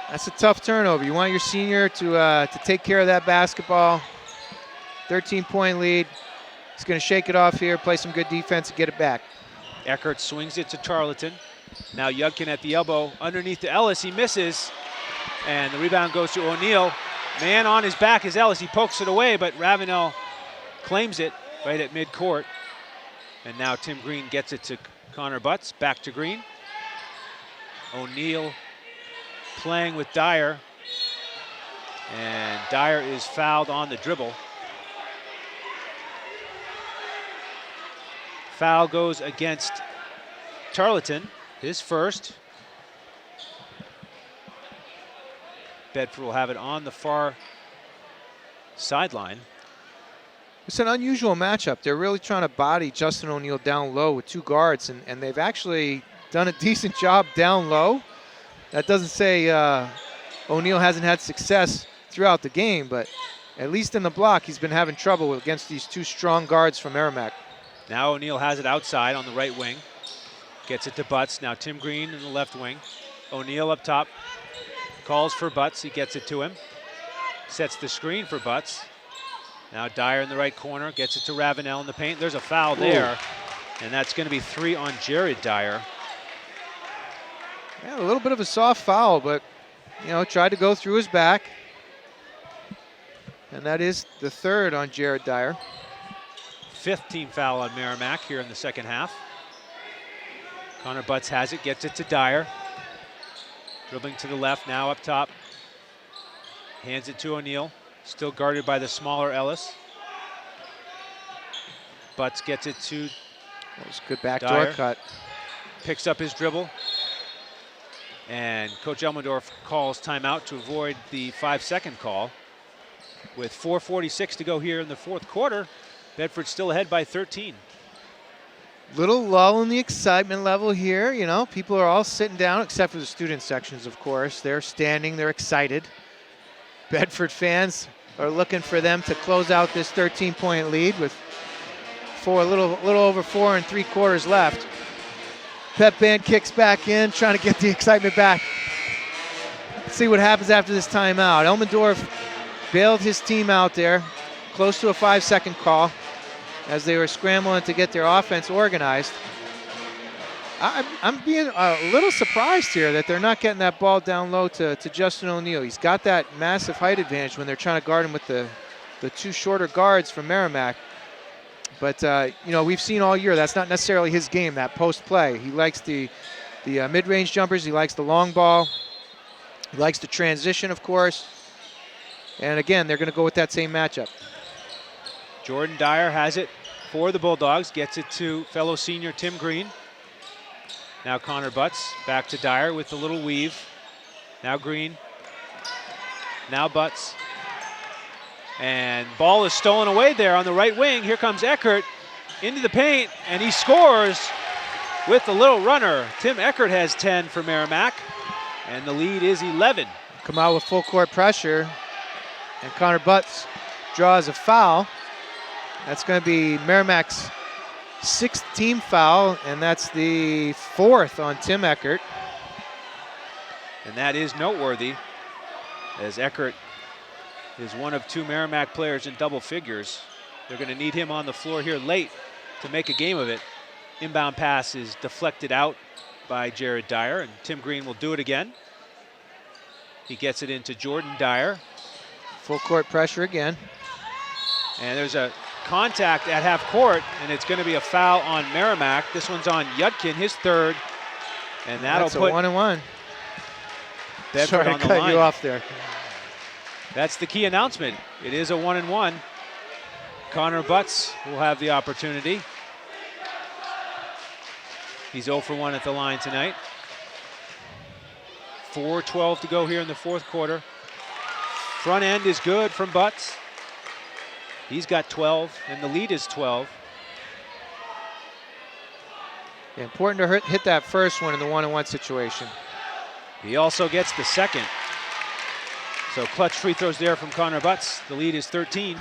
That's a tough turnover. You want your senior to take care of that basketball. 13-point lead. He's going to shake it off here, play some good defense, and get it back. Eckert swings it to Tarleton. Now Yudkin at the elbow, underneath to Ellis, he misses, and the rebound goes to O'Neill. Man on his back is Ellis, he pokes it away, but Ravenel claims it right at midcourt. And now Tim Green gets it to Connor Butts, back to Green. O'Neill playing with Dyer, and Dyer is fouled on the dribble. Foul goes against Tarleton, his first. Bedford will have it on the far sideline. It's an unusual matchup. They're really trying to body Justin O'Neill down low with 2 guards, and they've actually done a decent job down low. That doesn't say O'Neill hasn't had success throughout the game, but at least in the block, he's been having trouble against these 2 strong guards from Merrimack. Now O'Neill has it outside on the right wing. Gets it to Butts. Now Tim Green in the left wing. O'Neill up top. Calls for Butts. He gets it to him. Sets the screen for Butts. Now Dyer in the right corner. Gets it to Ravenel in the paint. There's a foul there. And that's going to be 3 on Jared Dyer. Yeah, a little bit of a soft foul, but, you know, tried to go through his back. And that is the 3rd on Jared Dyer. 5th team foul on Merrimack here in the second half. Connor Butts has it, gets it to Dyer. Dribbling to the left, now up top. Hands it to O'Neill, still guarded by the smaller Ellis. Butts gets it to That was a good backdoor Dyer. cut. Picks up his dribble. And Coach Elmendorf calls timeout to avoid the 5-second call. With 4:46 to go here in the 4th quarter, Bedford still ahead by 13. Little lull in the excitement level here. You know, people are all sitting down except for the student sections, of course. They're standing, they're excited. Bedford fans are looking for them to close out this 13-point lead with a little over 4 3/4 left. Pep band kicks back in, trying to get the excitement back. Let's see what happens after this timeout. Elmendorf bailed his team out there, close to a 5-second call, as they were scrambling to get their offense organized. I'm being a little surprised here that they're not getting that ball down low to Justin O'Neill. He's got that massive height advantage when they're trying to guard him with the 2 shorter guards from Merrimack. But, you know, we've seen all year that's not necessarily his game, that post play. He likes the mid-range jumpers. He likes the long ball. He likes the transition, of course. And, again, they're going to go with that same matchup. Jordan Dyer has it for the Bulldogs, gets it to fellow senior Tim Green. Now Connor Butts back to Dyer with the little weave. Now Green, now Butts. And ball is stolen away there on the right wing. Here comes Eckert into the paint, and he scores with the little runner. Tim Eckert has 10 for Merrimack, and the lead is 11. Come out with full court pressure, and Connor Butts draws a foul. That's going to be Merrimack's 6th team foul, and that's the 4th on Tim Eckert. And that is noteworthy, as Eckert is one of 2 Merrimack players in double figures. They're going to need him on the floor here late to make a game of it. Inbound pass is deflected out by Jared Dyer, and Tim Green will do it again. He gets it into Jordan Dyer. Full court pressure again. And there's a contact at half court, and it's going to be a foul on Merrimack. This one's on Yudkin, his 3rd, and that'll put put 1-1. Bedford Sorry on to the cut line. you off there. That's the key announcement. It is a 1-1. Connor Butts will have the opportunity. He's 0 for 1 at the line tonight. 4:12 to go here in the 4th quarter. Front end is good from Butts. He's got 12, and the lead is 12. Yeah, important to hit that first one in the 1-1 situation. He also gets the 2nd. So clutch free throws there from Connor Butts. The lead is 13.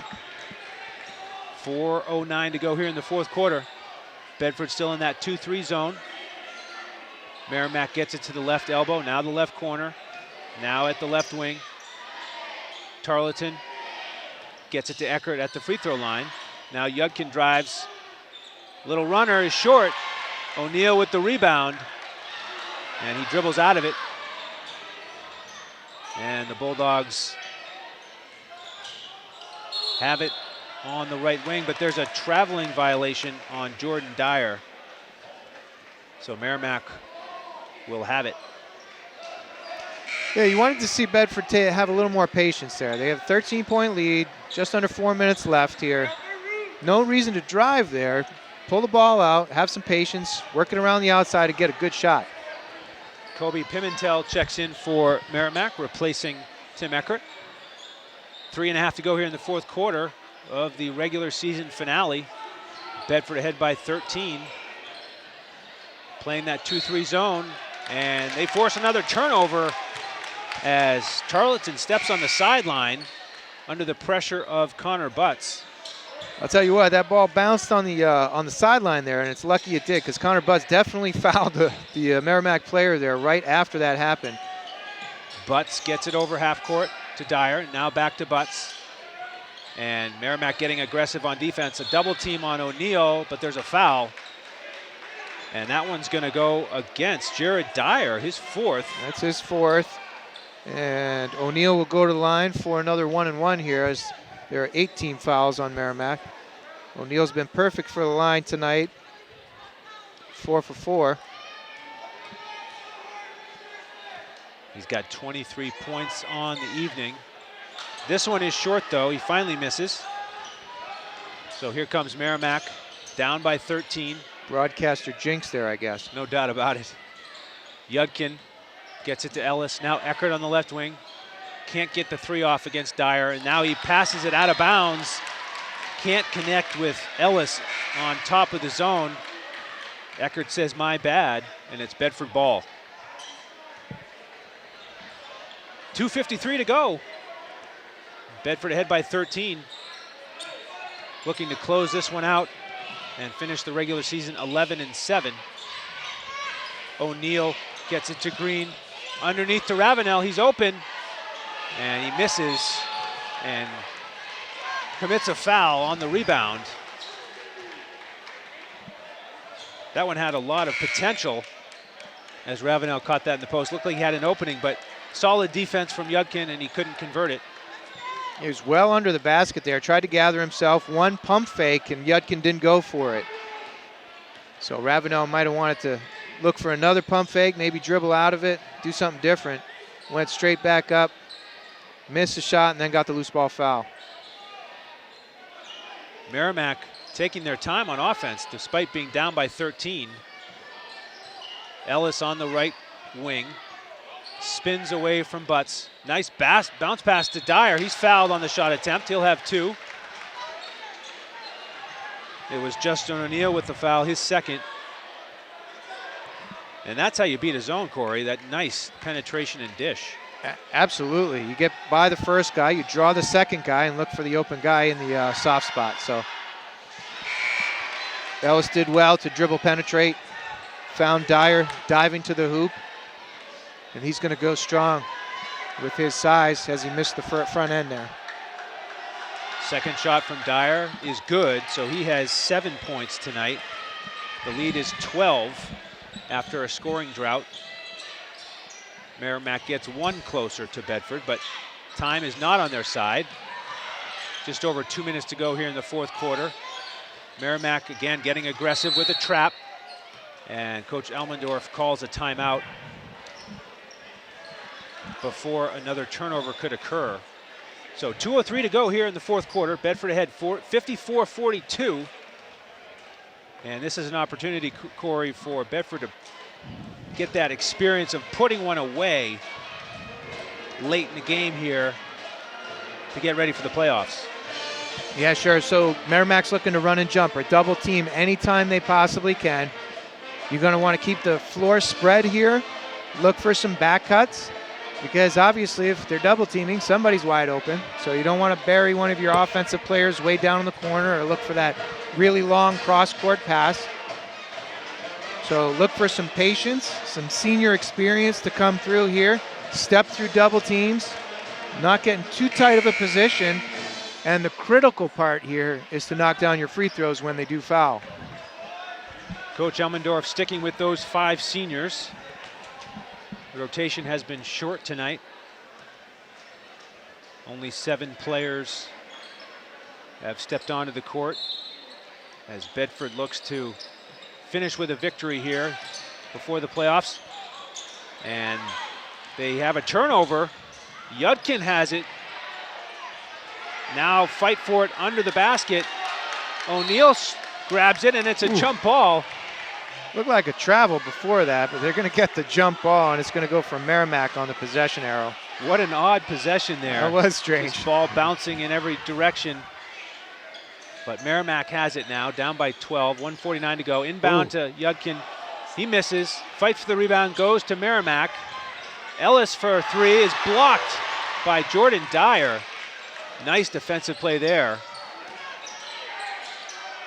4:09 to go here in the 4th quarter. Bedford still in that 2-3 zone. Merrimack gets it to the left elbow, now the left corner. Now at the left wing. Tarleton gets it to Eckert at the free throw line. Now Yudkin drives. Little runner is short. O'Neill with the rebound. And he dribbles out of it. And the Bulldogs have it on the right wing, but there's a traveling violation on Jordan Dyer. So Merrimack will have it. Yeah, you wanted to see Bedford have a little more patience there. They have a 13-point lead, just under 4 minutes left here. No reason to drive there. Pull the ball out, have some patience, work it around the outside to get a good shot. Kobe Pimentel checks in for Merrimack, replacing Tim Eckert. 3.5 to go here in the fourth quarter of the regular season finale. Bedford ahead by 13. Playing that 2-3 zone, and they force another turnover as Tarleton steps on the sideline under the pressure of Connor Butts. I'll tell you what, that ball bounced on the sideline there, and it's lucky it did, because Connor Butts definitely fouled the Merrimack player there right after that happened. Butts gets it over half court to Dyer, now back to Butts. And Merrimack getting aggressive on defense. A double team on O'Neal, but there's a foul. And that one's going to go against Jared Dyer, his fourth. That's his fourth. And O'Neal will go to the line for another 1-and-1 here, as there are 18 fouls on Merrimack. O'Neal's been perfect for the line tonight. 4 for 4. He's got 23 points on the evening. This one is short, though. He finally misses. So here comes Merrimack, down by 13. Broadcaster jinx there, I guess. No doubt about it. Yudkin gets it to Ellis. Now Eckert on the left wing. Can't get the three off against Dyer, and now he passes it out of bounds. Can't connect with Ellis on top of the zone. Eckert says, my bad, and it's Bedford ball. 2:53 to go. Bedford ahead by 13. Looking to close this one out and finish the regular season 11-7. O'Neal gets it to Green. Underneath to Ravenel, he's open. And he misses and commits a foul on the rebound. That one had a lot of potential as Ravenel caught that in the post. Looked like he had an opening, but solid defense from Yudkin, and he couldn't convert it. He was well under the basket there, tried to gather himself, one pump fake, and Yudkin didn't go for it. So Ravenel might have wanted to look for another pump fake, maybe dribble out of it, do something different. Went straight back up, missed a shot, and then got the loose ball foul. Merrimack taking their time on offense despite being down by 13. Ellis on the right wing. Spins away from Butts. Nice bounce pass to Dyer. He's fouled on the shot attempt. He'll have two. It was Justin O'Neal with the foul, his second. And that's how you beat a zone, Corey, that nice penetration and dish. Absolutely. You get by the first guy, you draw the second guy, and look for the open guy in the soft spot. So Ellis did well to dribble penetrate. Found Dyer diving to the hoop. And he's going to go strong with his size as he missed the front end there. Second shot from Dyer is good, so he has 7 points tonight. The lead is 12 after a scoring drought. Merrimack gets one closer to Bedford, but time is not on their side. Just over 2 minutes to go here in the fourth quarter. Merrimack again getting aggressive with a trap, and Coach Elmendorf calls a timeout before another turnover could occur. So 2:03 to go here in the fourth quarter. Bedford ahead 54-42. And this is an opportunity, Corey, for Bedford to get that experience of putting one away late in the game here to get ready for the playoffs. Yeah, sure. So Merrimack's looking to run and jump or double team anytime they possibly can. You're going to want to keep the floor spread here. Look for some back cuts, because obviously if they're double teaming, somebody's wide open. So you don't want to bury one of your offensive players way down in the corner, or look for that really long cross-court pass. So look for some patience, some senior experience to come through here. Step through double teams, not getting too tight of a position. And the critical part here is to knock down your free throws when they do foul. Coach Elmendorf sticking with those 5 seniors. The rotation has been short tonight. Only 7 players have stepped onto the court as Bedford looks to finish with a victory here before the playoffs. And they have a turnover. Yudkin has it. Now fight for it under the basket. O'Neal grabs it, and it's a jump ball. Looked like a travel before that, but they're going to get the jump ball, and it's going to go for Merrimack on the possession arrow. What an odd possession there. That was strange. This ball bouncing in every direction. But Merrimack has it now, down by 12, 1:49 to go. Inbound to Yudkin. He misses. Fight for the rebound goes to Merrimack. Ellis for three is blocked by Jordan Dyer. Nice defensive play there.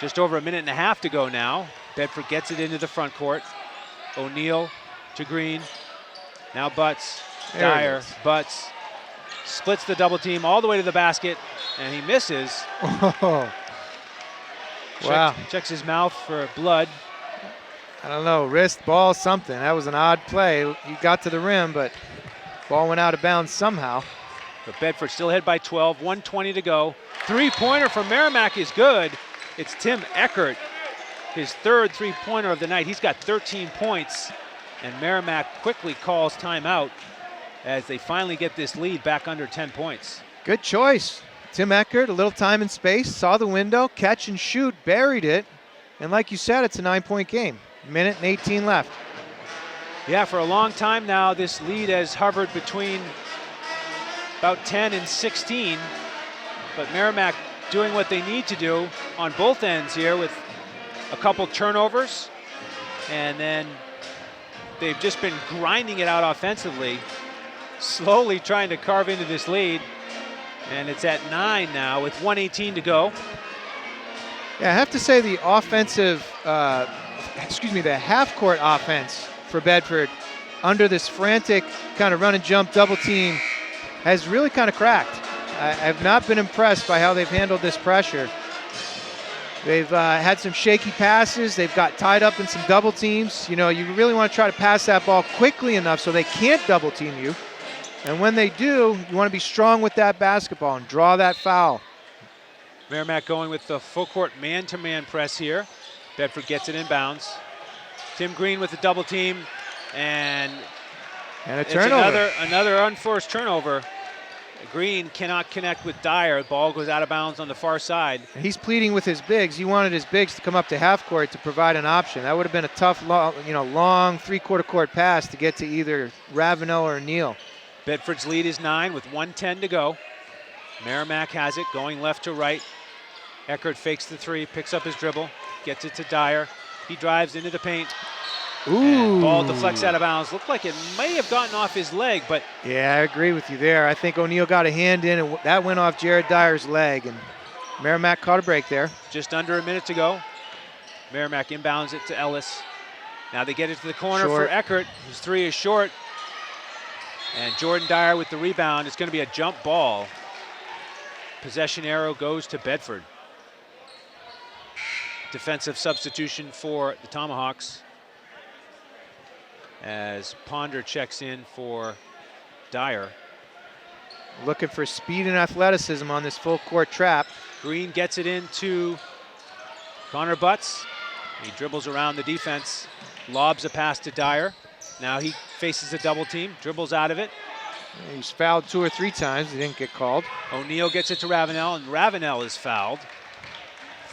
Just over a minute and a half to go now. Bedford gets it into the front court. O'Neal to Green. Now Butts. Dyer. Butts. Splits the double team all the way to the basket. And he misses. Oh. Wow. Checks his mouth for blood. I don't know, wrist, ball, something. That was an odd play. He got to the rim, but ball went out of bounds somehow. But Bedford still ahead by 12, 1:20 to go. Three-pointer from Merrimack is good. It's Tim Eckert, his third three-pointer of the night. He's got 13 points, and Merrimack quickly calls timeout as they finally get this lead back under 10 points. Good choice. Tim Eckert, a little time and space, saw the window, catch and shoot, buried it. And like you said, it's a 9-point game. Minute and 18 left. Yeah, for a long time now, this lead has hovered between about 10 and 16. But Merrimack doing what they need to do on both ends here with a couple turnovers. And then they've just been grinding it out offensively, slowly trying to carve into this lead. And it's at 9 now with 1:18 to go. Yeah, I have to say the offensive, the half-court offense for Bedford under this frantic kind of run and jump double team has really kind of cracked. I have not been impressed by how they've handled this pressure. They've had some shaky passes. They've got tied up in some double teams. You know, you really want to try to pass that ball quickly enough so they can't double team you. And when they do, you want to be strong with that basketball and draw that foul. Merrimack going with the full court man-to-man press here. Bedford gets it inbounds. Tim Green with the double team, and a it's turnover. another unforced turnover. Green cannot connect with Dyer. The ball goes out of bounds on the far side. He's pleading with his bigs. He wanted his bigs to come up to half court to provide an option. That would have been a tough, long three-quarter court pass to get to either Ravenel or Neal. Bedford's lead is 9 with 1:10 to go. Merrimack has it, going left to right. Eckert fakes the three, picks up his dribble, gets it to Dyer. He drives into the paint. Ooh. And ball deflects out of bounds. Looked like it may have gotten off his leg, but... Yeah, I agree with you there. I think O'Neal got a hand in, and that went off Jared Dyer's leg, and Merrimack caught a break there. Just under a minute to go. Merrimack inbounds it to Ellis. Now they get it to the corner for Eckert. His three is short. And Jordan Dyer with the rebound. It's going to be a jump ball. Possession arrow goes to Bedford. Defensive substitution for the Tomahawks as Ponder checks in for Dyer. Looking for speed and athleticism on this full court trap. Green gets it into Connor Butts. He dribbles around the defense, lobs a pass to Dyer. Now he faces a double team, dribbles out of it. He's fouled 2 or 3 times. He didn't get called. O'Neal gets it to Ravenel, and Ravenel is fouled.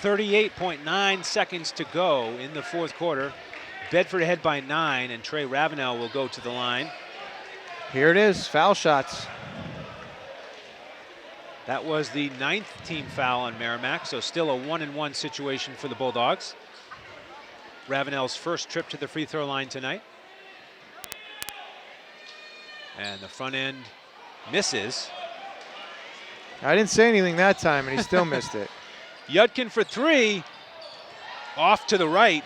38.9 seconds to go in the fourth quarter. Bedford ahead by 9, and Trey Ravenel will go to the line. Here it is, foul shots. That was the 9th team foul on Merrimack, so still a 1-and-1 situation for the Bulldogs. Ravenel's first trip to the free throw line tonight. And the front end misses. I didn't say anything that time, and he still missed it. Yudkin for three, off to the right.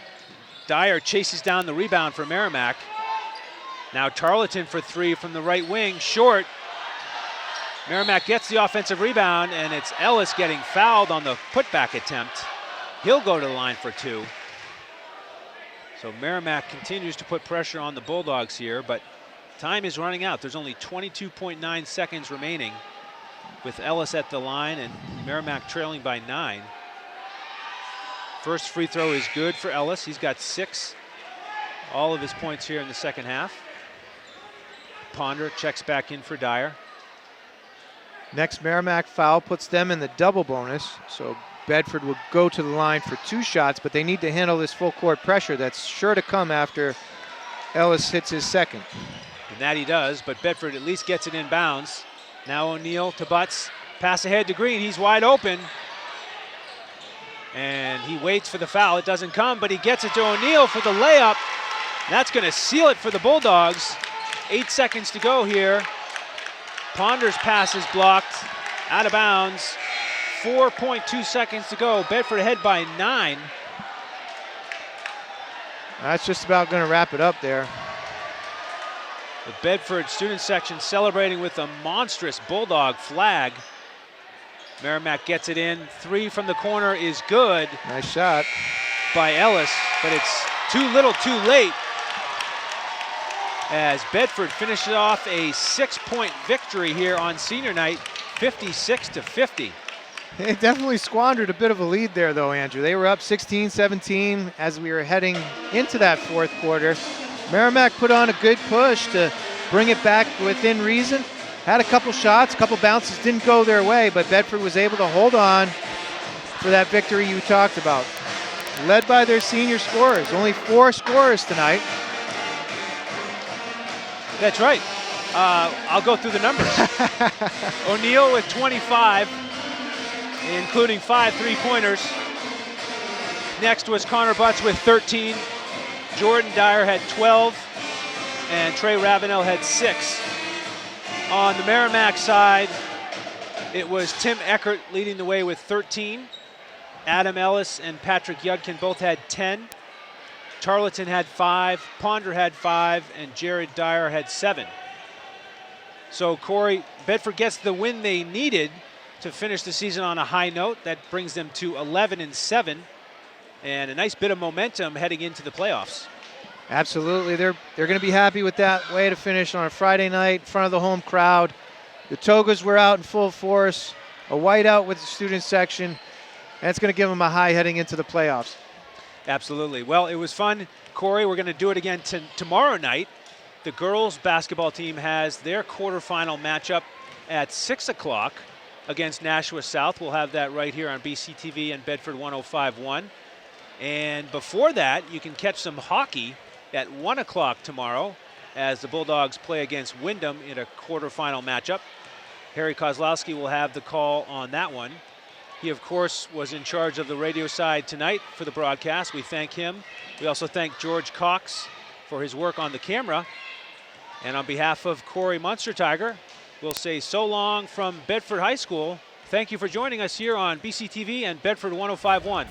Dyer chases down the rebound for Merrimack. Now Tarleton for three from the right wing, short. Merrimack gets the offensive rebound, and it's Ellis getting fouled on the putback attempt. He'll go to the line for 2. So Merrimack continues to put pressure on the Bulldogs here, but time is running out. There's only 22.9 seconds remaining with Ellis at the line and Merrimack trailing by 9. First free throw is good for Ellis. He's got 6. All of his points here in the second half. Ponder checks back in for Dyer. Next Merrimack foul puts them in the double bonus. So Bedford will go to the line for 2 shots, but they need to handle this full court pressure that's sure to come after Ellis hits his second. And that he does, but Bedford at least gets it in bounds. Now O'Neill to Butts. Pass ahead to Green. He's wide open. And he waits for the foul. It doesn't come, but he gets it to O'Neill for the layup. That's going to seal it for the Bulldogs. 8 seconds to go here. Ponder's pass is blocked. Out of bounds. 4.2 seconds to go. Bedford ahead by 9. That's just about going to wrap it up there. The Bedford student section celebrating with a monstrous Bulldog flag. Merrimack gets it in. 3 from the corner is good. Nice shot by Ellis, but it's too little too late as Bedford finishes off a 6-point victory here on senior night, 56-50. They definitely squandered a bit of a lead there, though, Andrew. They were up 16-17 as we were heading into that fourth quarter. Merrimack put on a good push to bring it back within reason. Had a couple shots, a couple bounces didn't go their way, but Bedford was able to hold on for that victory you talked about. Led by their senior scorers, only 4 scorers tonight. That's right. I'll go through the numbers. O'Neill with 25, including 5 3-pointers. Next was Connor Butts with 13. Jordan Dyer had 12, and Trey Ravenel had 6. On the Merrimack side, it was Tim Eckert leading the way with 13. Adam Ellis and Patrick Yudkin both had 10. Tarleton had 5, Ponder had 5, and Jared Dyer had 7. So Corey, Bedford gets the win they needed to finish the season on a high note. That brings them to 11-7, and a nice bit of momentum heading into the playoffs. Absolutely, they're going to be happy with that way to finish on a Friday night in front of the home crowd. The Togas were out in full force, a whiteout with the student section, and it's going to give them a high heading into the playoffs. Absolutely. Well, it was fun, Corey. We're going to do it again tomorrow night. The girls basketball team has their quarterfinal matchup at 6 o'clock against Nashua South. We'll have that right here on BCTV and Bedford 105.1. And before that, you can catch some hockey at 1 o'clock tomorrow as the Bulldogs play against Wyndham in a quarterfinal matchup. Harry Kozlowski will have the call on that one. He, of course, was in charge of the radio side tonight for the broadcast. We thank him. We also thank George Cox for his work on the camera. And on behalf of Corey Munster Tiger, we'll say so long from Bedford High School. Thank you for joining us here on BCTV and Bedford 105.1.